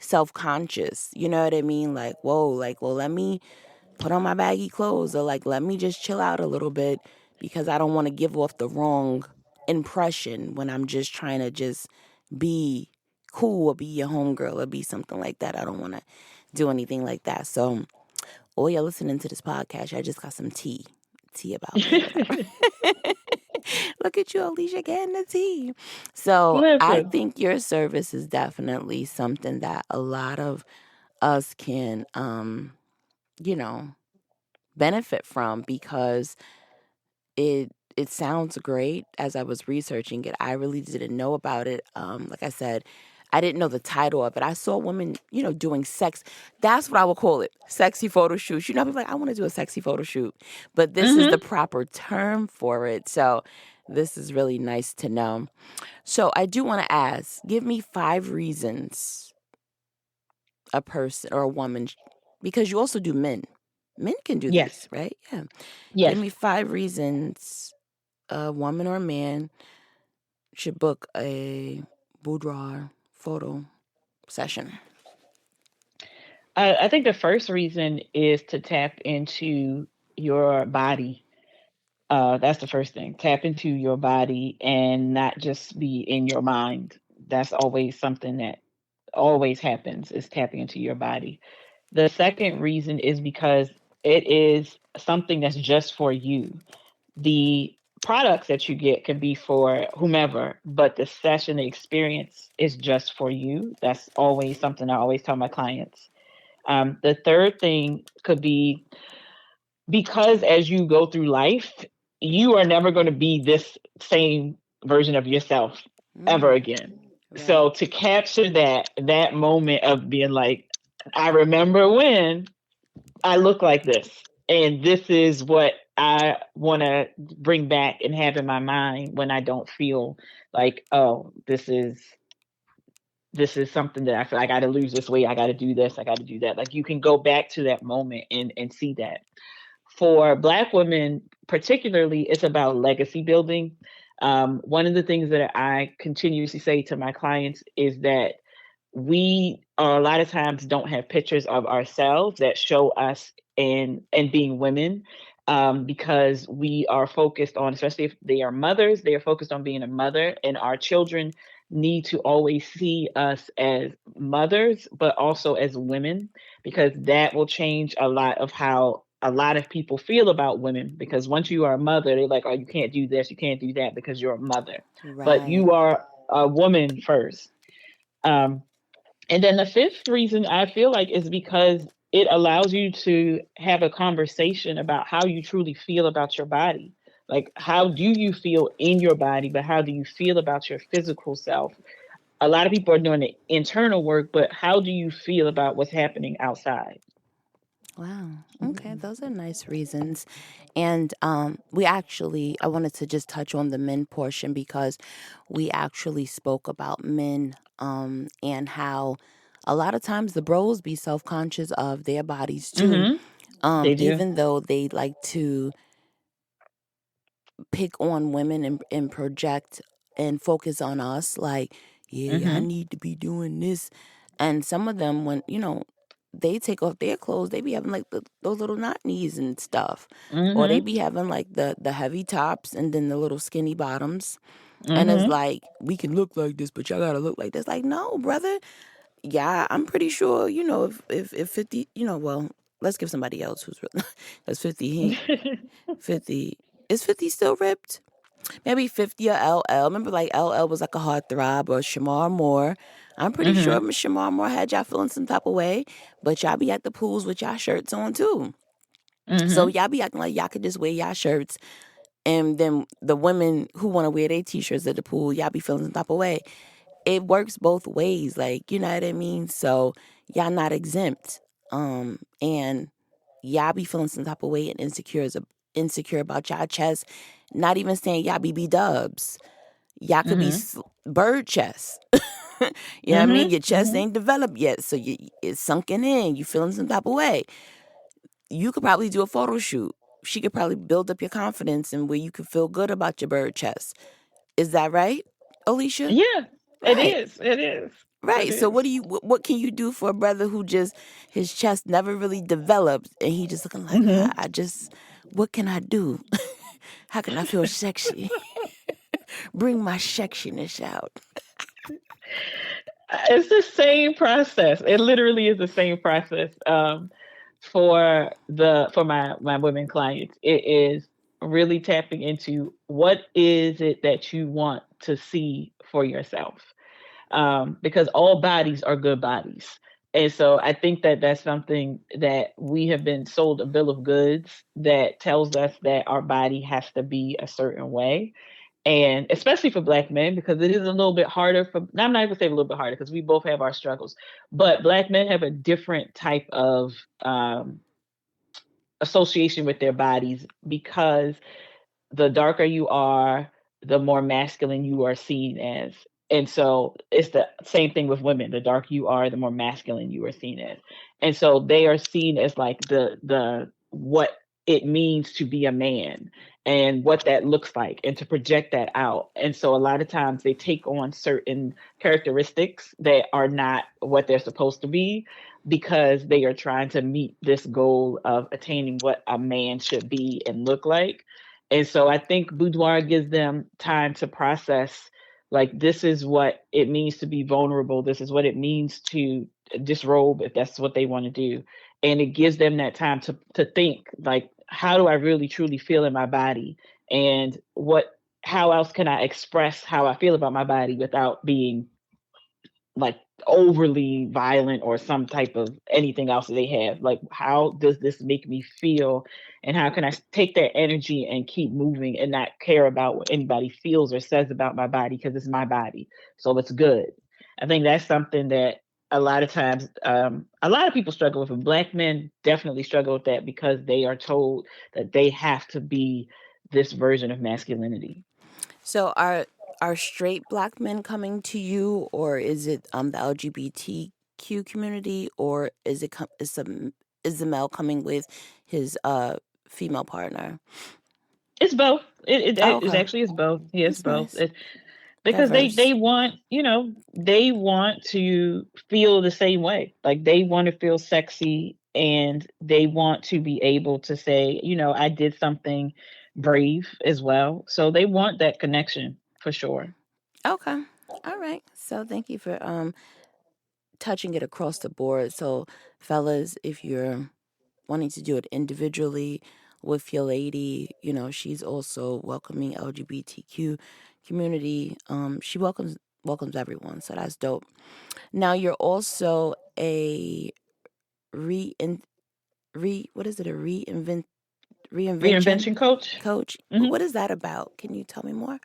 self conscious. You know what I mean? Like, whoa, like, well, let me put on my baggy clothes or like let me just chill out a little bit because I don't want to give off the wrong impression when I'm just trying to just be cool or be your homegirl or be something like that. I don't want to do anything like that. So, oh, you're listening to this podcast. I just got some tea about me, whatever. Look at you, Alicia, getting the tea. So, I Listen. think your service is definitely something that a lot of us can, you know, benefit from because it sounds great. As I was researching it, I really didn't know about it. Like I said, I didn't know the title of it. I saw women, you know, doing sex. That's what I would call it, sexy photo shoots. You know, people are like, I want to do a sexy photo shoot, but this is the Mm-hmm. proper term for it. So this is really nice to know. So I do want to ask, give me 5 reasons a person or a woman, because you also do men. Men can do Yes. this, right? Yeah. Give Yes. me 5 reasons a woman or man should book a boudoir photo session. I think the first reason is to tap into your body. That's the first thing. Tap into your body and not just be in your mind. That's always something that always happens, is tapping into your body. The second reason is because it is something that's just for you. The products that you get can be for whomever, but the session, the experience is just for you. That's always something I always tell my clients. The third thing could be because as you go through life, you are never going to be this same version of yourself ever Mm, again. right. So to capture that moment of being like, I remember when I look like this, and this is what I want to bring back and have in my mind when I don't feel like, oh, this is something that I feel like I got to lose this weight, I got to do this, I got to do that. Like, you can go back to that moment and see that. For Black women particularly, it's about legacy building. One of the things that I continuously say to my clients is that we are a lot of times don't have pictures of ourselves that show us and being women, because we are focused on, especially if they are mothers, they are focused on being a mother, and our children need to always see us as mothers but also as women, because that will change a lot of how a lot of people feel about women. Because once you are a mother, they're like, oh, you can't do this, you can't do that because you're a mother, but Right. you are a woman first. um, and then the fifth reason I feel like is because it allows you to have a conversation about how you truly feel about your body. Like, how do you feel in your body, but how do you feel about your physical self? A lot of people are doing the internal work, but how do you feel about what's happening outside? Wow. Okay, those are nice reasons. And we actually, I wanted to just touch on the men portion because we actually spoke about men and how a lot of times the bros be self conscious of their bodies too, Mm-hmm. They do. even though they like to pick on women and project and focus on us like, yeah, I Mm-hmm. need to be doing this. And some of them, when, they take off their clothes, they be having like those little knot knees and stuff. Or they Mm-hmm. be having like the heavy tops and then the little skinny bottoms. And it's Mm-hmm. like, we can look like this, but y'all gotta look like this. Like, no, brother. Yeah, I'm pretty sure, if 50, well, let's give somebody else who's, because 50, 50, is 50 still ripped? Maybe 50 or LL. Remember, like LL was like a heartthrob, or Shamar Moore. I'm pretty sure Mm-hmm. Miss Shamar Moore had y'all feeling some type of way, but y'all be at the pools with y'all shirts on too. So Mm-hmm. y'all be acting like y'all could just wear y'all shirts, and then the women who want to wear their t-shirts at the pool, y'all be feeling some type of way. It works both ways, like, you know what I mean. So y'all not exempt, and y'all be feeling some type of way and insecure about y'all chest. Not even saying y'all be dubs. Y'all could be Mm-hmm. bird chest. You know what I mean? Your chest Mm-hmm. ain't developed yet, so it's sunken in. You feeling some type of way. You could probably do a photo shoot. She could probably build up your confidence and where you could feel good about your bird chest. Is that right, Alicia? Yeah, it Right. is. It is. It Right. So is. what can you do for a brother who just his chest never really developed and he just looking like, Mm-hmm. I just, what can I do? How can I feel sexy? Bring my sexiness out. It's the same process. It literally is the same process. For my women clients, it is really tapping into what is it that you want to see for yourself, because all bodies are good bodies. And so I think that that's something that we have been sold a bill of goods that tells us that our body has to be a certain way. And especially for Black men, because it is a little bit harder for, I'm not even saying a little bit harder because we both have our struggles, but Black men have a different type of um, association with their bodies, because the darker you are, the more masculine you are seen as. And so it's the same thing with women. The darker you are, the more masculine you are seen as. And so they are seen as like the what it means to be a man and what that looks like and to project that out. And so a lot of times they take on certain characteristics that are not what they're supposed to be, because they are trying to meet this goal of attaining what a man should be and look like. And so I think boudoir gives them time to process, like, this is what it means to be vulnerable. This is what it means to disrobe if that's what they want to do. And it gives them that time to think, like, how do I really truly feel in my body? And how else can I express how I feel about my body without being like overly violent or some type of anything else that they have. Like, how does this make me feel? And how can I take that energy and keep moving and not care about what anybody feels or says about my body, because it's my body. So it's good. I think that's something that a lot of times, a lot of people struggle with. And Black men definitely struggle with that because they are told that they have to be this version of masculinity. So are straight black men coming to you, or is it the LGBTQ community, or is the male coming with his female partner? It's both. Oh, It is okay. actually it's both. Yeah, it's That's both. nice. Because Diverse. they want, they want to feel the same way. Like, they want to feel sexy, and they want to be able to say, I did something brave as well. So they want that connection for sure. Okay. All right. So thank you for touching it across the board. So fellas, if you're wanting to do it individually with your lady, she's also welcoming LGBTQ community. She welcomes everyone, so that's dope. Now you're also a re in re what is it, a reinvention Reinvention coach. coach? Hmm. What is that about? Can you tell me more?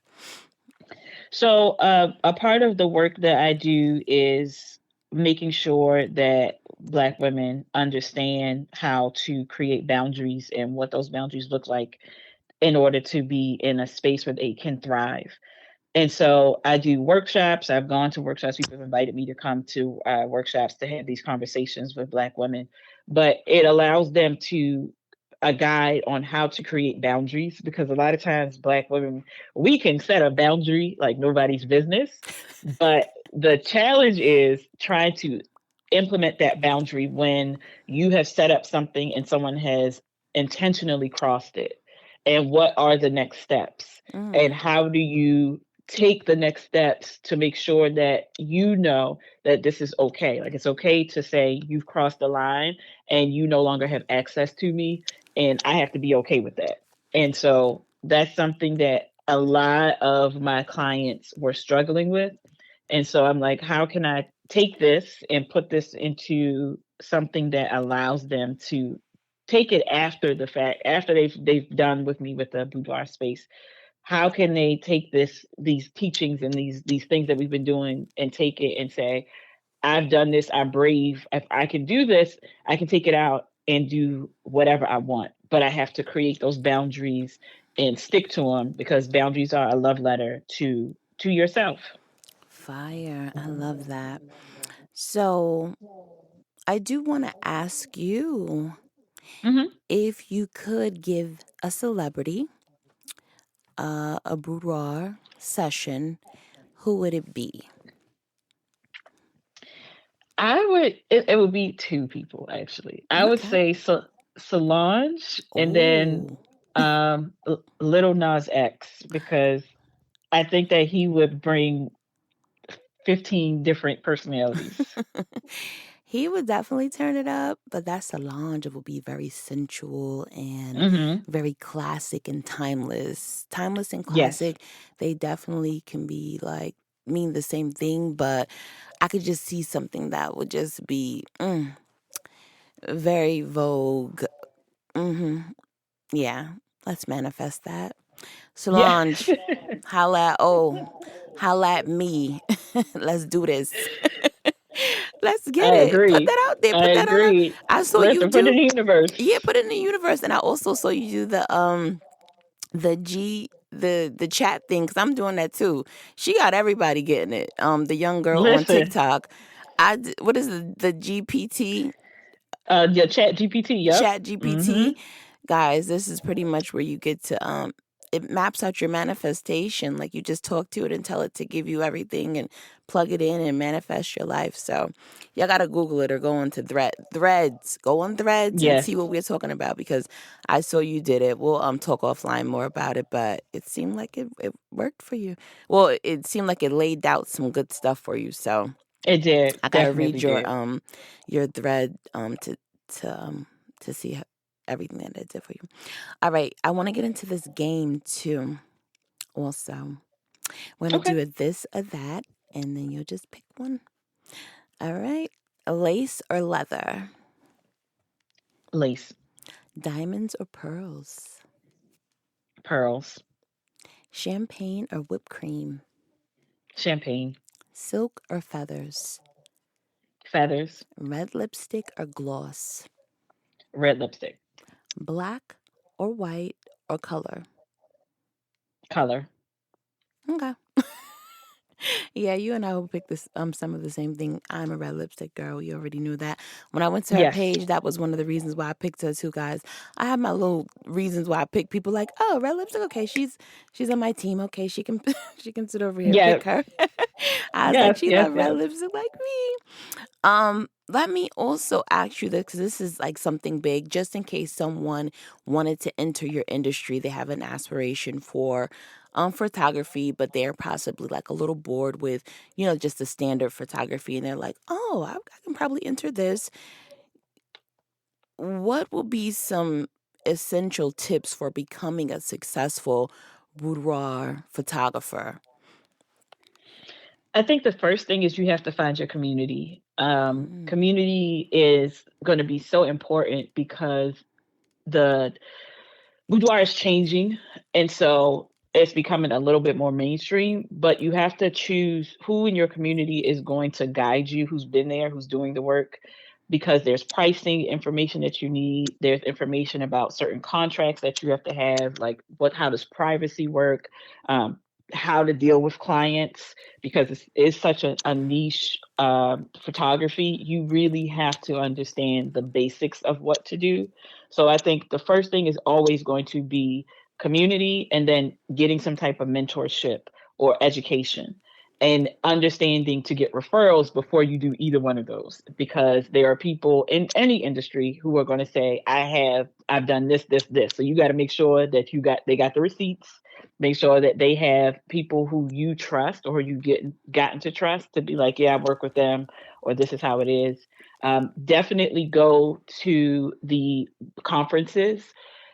So, a part of the work that I do is making sure that Black women understand how to create boundaries and what those boundaries look like in order to be in a space where they can thrive. And so I do workshops. I've gone to workshops. People have invited me to come to workshops to have these conversations with Black women, but it allows them to a guide on how to create boundaries, because a lot of times Black women, we can set a boundary like nobody's business, but the challenge is trying to implement that boundary when you have set up something and someone has intentionally crossed it. And what are the next steps? Mm, And how do you take the next steps to make sure that you know that this is okay? Like, it's okay to say you've crossed the line and you no longer have access to me, and I have to be okay with that. And so that's something that a lot of my clients were struggling with. And so I'm like, how can I take this and put this into something that allows them to take it after the fact, after they've done with me with the boudoir space? How can they take these teachings and these things that we've been doing and take it and say, I've done this, I'm brave. If I can do this, I can take it out and do whatever I want. But I have to create those boundaries and stick to them, because boundaries are a love letter to yourself. fire. I love that. So I do want to ask you Hmm. if you could give a celebrity a boudoir session, who would it be? It would be two people actually. I would Okay. say Solange, and then Oh, Little Nas X, because I think that he would bring 15 different personalities. he would definitely turn it up, but that Solange will be very sensual and Hmm. very classic and timeless. Timeless and Yes. classic, they definitely can be like mean the same thing, but I could just see something that would just be very vogue. Hmm. Yeah, let's manifest that. Yeah. Solange, holla at me. Let's do this. Let's get I it. Put agree. that out there. I Put that on a. agree. I saw you Listen, put it in do. the universe. Yeah, put it in the universe, and I also saw you do the chat thing, because I'm doing that too. She got everybody getting it. The young girl on Listen, TikTok. What is the GPT your chat GPT, yep. Chat Hmm. GPT, guys, this is pretty much where you get to it maps out your manifestation. Like, you just talk to it and tell it to give you everything and plug it in and manifest your life. So y'all gotta Google it or go into threads. Go on threads and Yes, see what we're talking about, because I saw you did it. We'll talk offline more about it, but it seemed like it worked for you. Well, it seemed like it laid out some good stuff for you. So it did. I gotta Definitely read did. your thread to to see everything that it did for you. All right, I want to get into this game too. Also, we're gonna Okay. do a this or that, and then you'll just pick one. All right. Lace or leather? Lace, Diamonds or pearls? pearls, Champagne or whipped cream? champagne, Silk or feathers? feathers, Red lipstick or gloss? red lipstick, Black or white or color? color. Okay. Yeah, you and I will pick this some of the same thing. I'm a red lipstick girl. You already knew that. When I went to her Yes. page, that was one of the reasons why I picked her too, guys. I have my little reasons why I pick people like, oh, red lipstick. Okay, she's on my team. Okay, she can she can sit over here. Yeah. Pick her. I was like, Yes. she Yes. love red Yes. lipstick like me. Let me also ask you this because this is like something big, just in case someone wanted to enter your industry. They have an aspiration for photography, but they're possibly like a little bored with, just the standard photography, and they're like, oh, I can probably enter this. What will be some essential tips for becoming a successful boudoir photographer? I think the first thing is you have to find your community. Mm, Community is going to be so important because the boudoir is changing, and so it's becoming a little bit more mainstream. But you have to choose who in your community is going to guide you, who's been there, who's doing the work, because there's pricing information that you need. There's information about certain contracts that you have to have, like how does privacy work, um, how to deal with clients, because it's such a niche photography. You really have to understand the basics of what to do. So I think the first thing is always going to be community, and then getting some type of mentorship or education, and understanding to get referrals before you do either one of those, because there are people in any industry who are going to say, I've done this. So you got to make sure that they got the receipts, make sure that they have people who you trust or you gotten to trust to be like, yeah, I work with them, or this is how it is. Definitely go to the conferences.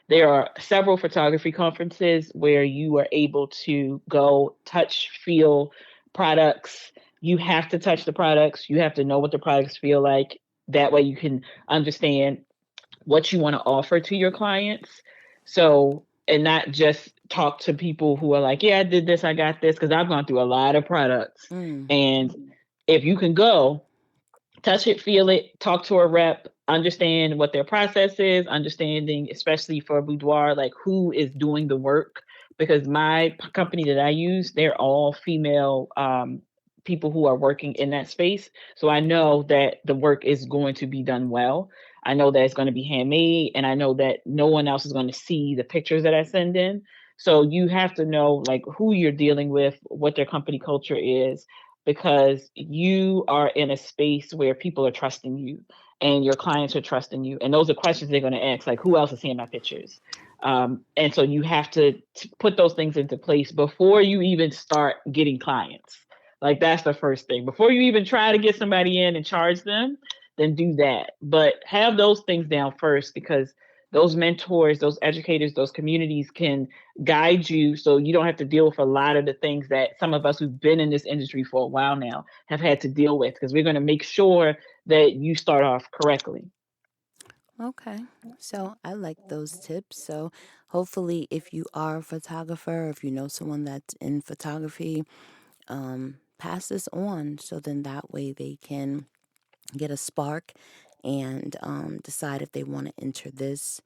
There are several photography conferences where you are able to go touch, feel products. You have to touch the products. You have to know what the products feel like. That way you can understand what you want to offer to your clients. So, and not just talk to people who are like, yeah, I did this, I got this, because I've gone through a lot of products. mm, And if you can go, touch it, feel it, talk to a rep, understand what their process is, understanding, especially for boudoir, like who is doing the work. Because my company that I use, they're all female people who are working in that space. So I know that the work is going to be done well. I know that it's going to be handmade, and I know that no one else is going to see the pictures that I send in. So you have to know like who you're dealing with, what their company culture is, because you are in a space where people are trusting you and your clients are trusting you. And those are questions they're going to ask, like, who else is seeing my pictures? And so you have to put those things into place before you even start getting clients. Like, that's the first thing. Before you even try to get somebody in and charge them, then do that. But have those things down first, because those mentors, those educators, those communities can guide you so you don't have to deal with a lot of the things that some of us who've been in this industry for a while now have had to deal with, because we're going to make sure that you start off correctly. okay. So I like those tips. So hopefully, if you are a photographer, if you know someone that's in photography, pass this on so then that way they can get a spark and decide if they want to enter this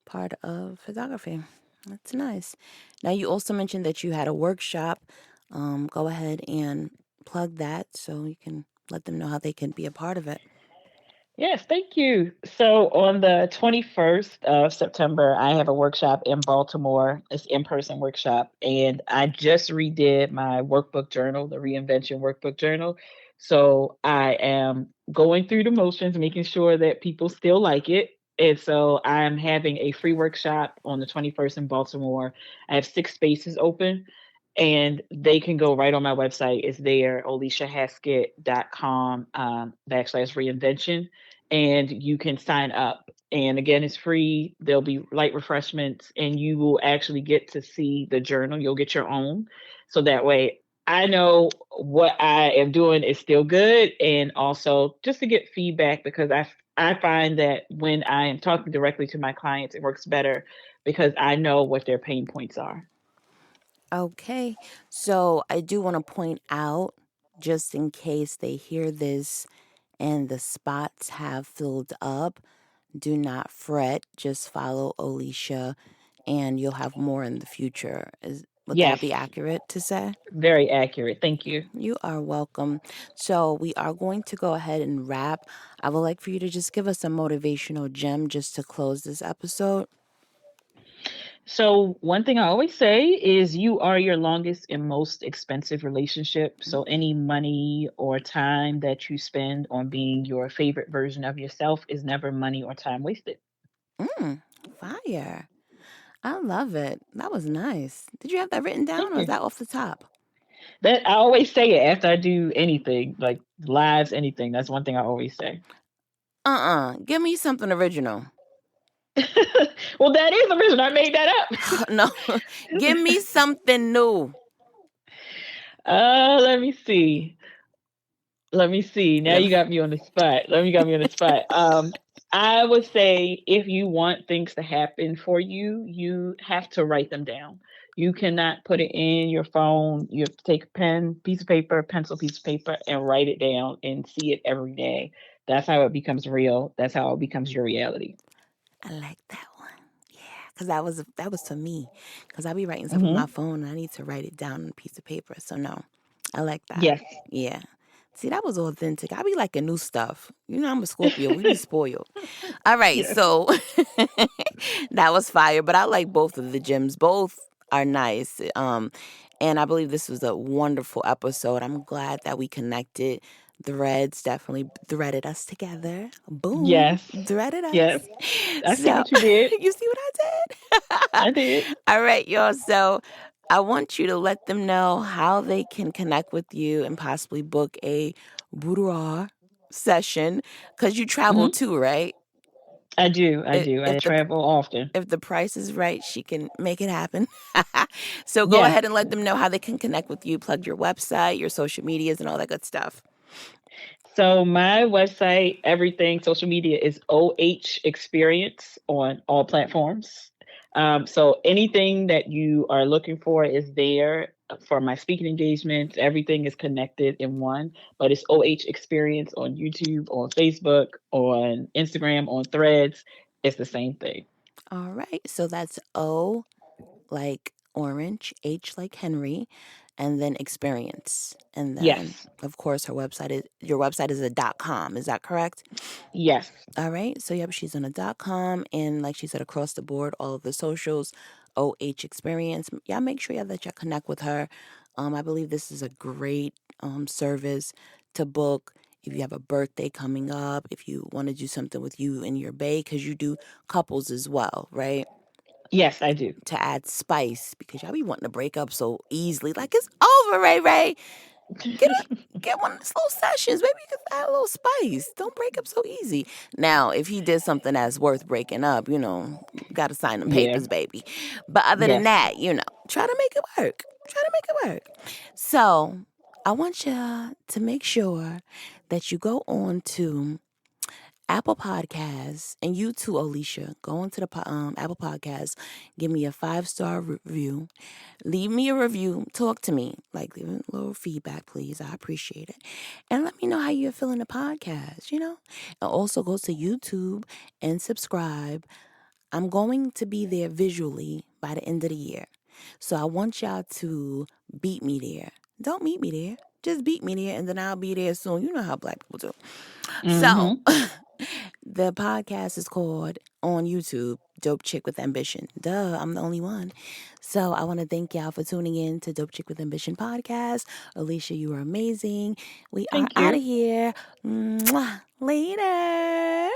part of photography. That's nice. Now, you also mentioned that you had a workshop. Go ahead and plug that so you can let them know how they can be a part of it. Yes, thank you. So on the 21st of September, I have a workshop in Baltimore. It's in-person workshop, and I just redid my workbook journal, the Reinvention workbook journal. So I am going through the motions, making sure that people still like it. And so I'm having a free workshop on the 21st in Baltimore. I have 6 spaces open, and they can go right on my website. It's there, oleshahaskett.com backslash reinvention, and you can sign up. And again, it's free. There'll be light refreshments, and you will actually get to see the journal. You'll get your own. So that way, I know what I am doing is still good, and also just to get feedback because I find that when I am talking directly to my clients, it works better because I know what their pain points are. Okay. So I do want to point out, just in case they hear this and the spots have filled up, do not fret. Just follow Olesha and you'll have more in the future. Would that Yes, be accurate to say? very accurate. Thank you. You are welcome. So we are going to go ahead and wrap. I would like for you to just give us a motivational gem just to close this episode. So, one thing I always say is you are your longest and most expensive relationship. So, any money or time that you spend on being your favorite version of yourself is never money or time wasted. Mm, fire. I love it. That was nice. Did you have that written Thank down or is you. that off the top? That I always say it after I do anything, like lives, anything. That's one thing I always say. Give me something original. Well, that is the reason I made that up. No, give me something new. Let me see. Let me see. Now Let me- you got me on the spot. Let me got me on the spot. I would say if you want things to happen for you, you have to write them down. You cannot put it in your phone. You have to take a pen, piece of paper, pencil, piece of paper, and write it down and see it every day. That's how it becomes real. That's how it becomes your reality. I like that one. Yeah, because that was to me. Because I be writing stuff on my Hmm. phone and I need to write it down on a piece of paper. So no, I like that. Yes. Yeah. See, that was authentic. I be liking new stuff. You know, I'm a Scorpio. We be spoiled. All right, Yes. so that was fire. But I like both of the gems. Both are nice. And I believe this was a wonderful episode. I'm glad that we connected. Threads definitely threaded us together. Boom, Yes. threaded Yes. us. I see So what you did. you see what I did? I did. All right, y'all. So I want you to let them know how they can connect with you and possibly book a boudoir session because you travel Hmm. too, right? I do. I I- do. I If the travel often. if the price is right, she can make it happen. So go Yes. ahead and let them know how they can connect with you. Plug your website, your social medias, and all that good stuff. So my website, everything, social media is OH Experience on all platforms. So anything that you are looking for is there for my speaking engagements. Everything is connected in one, but it's OH Experience on YouTube, on Facebook, on Instagram, on Threads. It's the same thing. All right. So that's O like orange, H like Henry, and then experience. And then Yes. of course your website is a .com, is that correct? Yes. All right. So yep, she's on a .com and like she said across the board, all of the socials, OH experience. Yeah, make sure that you connect with her. I believe this is a great service to book if you have a birthday coming up, if you want to do something with you and your bae, because you do couples as well, right? Yes, I do. To add spice because y'all be wanting to break up so easily. Like it's over, Ray Ray. Get a get one of the slow sessions. Maybe you can add a little spice. Don't break up so easy. Now, if he did something that's worth breaking up, got to sign them Yeah. papers, baby. But other than Yes. that, try to make it work. Try to make it work. So I want you to make sure that you go on to Apple Podcasts, and you too, Olesha. Go into the Apple Podcasts, give me a 5-star review, leave me a review, talk to me, like leave a little feedback, please. I appreciate it, and let me know how you're feeling the podcast. And also go to YouTube and subscribe. I'm going to be there visually by the end of the year, so I want y'all to beat me there. Don't meet me there. Just beat me there, and then I'll be there soon. You know how Black people do. So, Mm-hmm. the podcast is called on YouTube, Dope Chick with Ambition. Duh, I'm the only one. So, I want to thank y'all for tuning in to Dope Chick with Ambition podcast. Olesha, you are amazing. We are Thank out of you. here. Mwah. Later.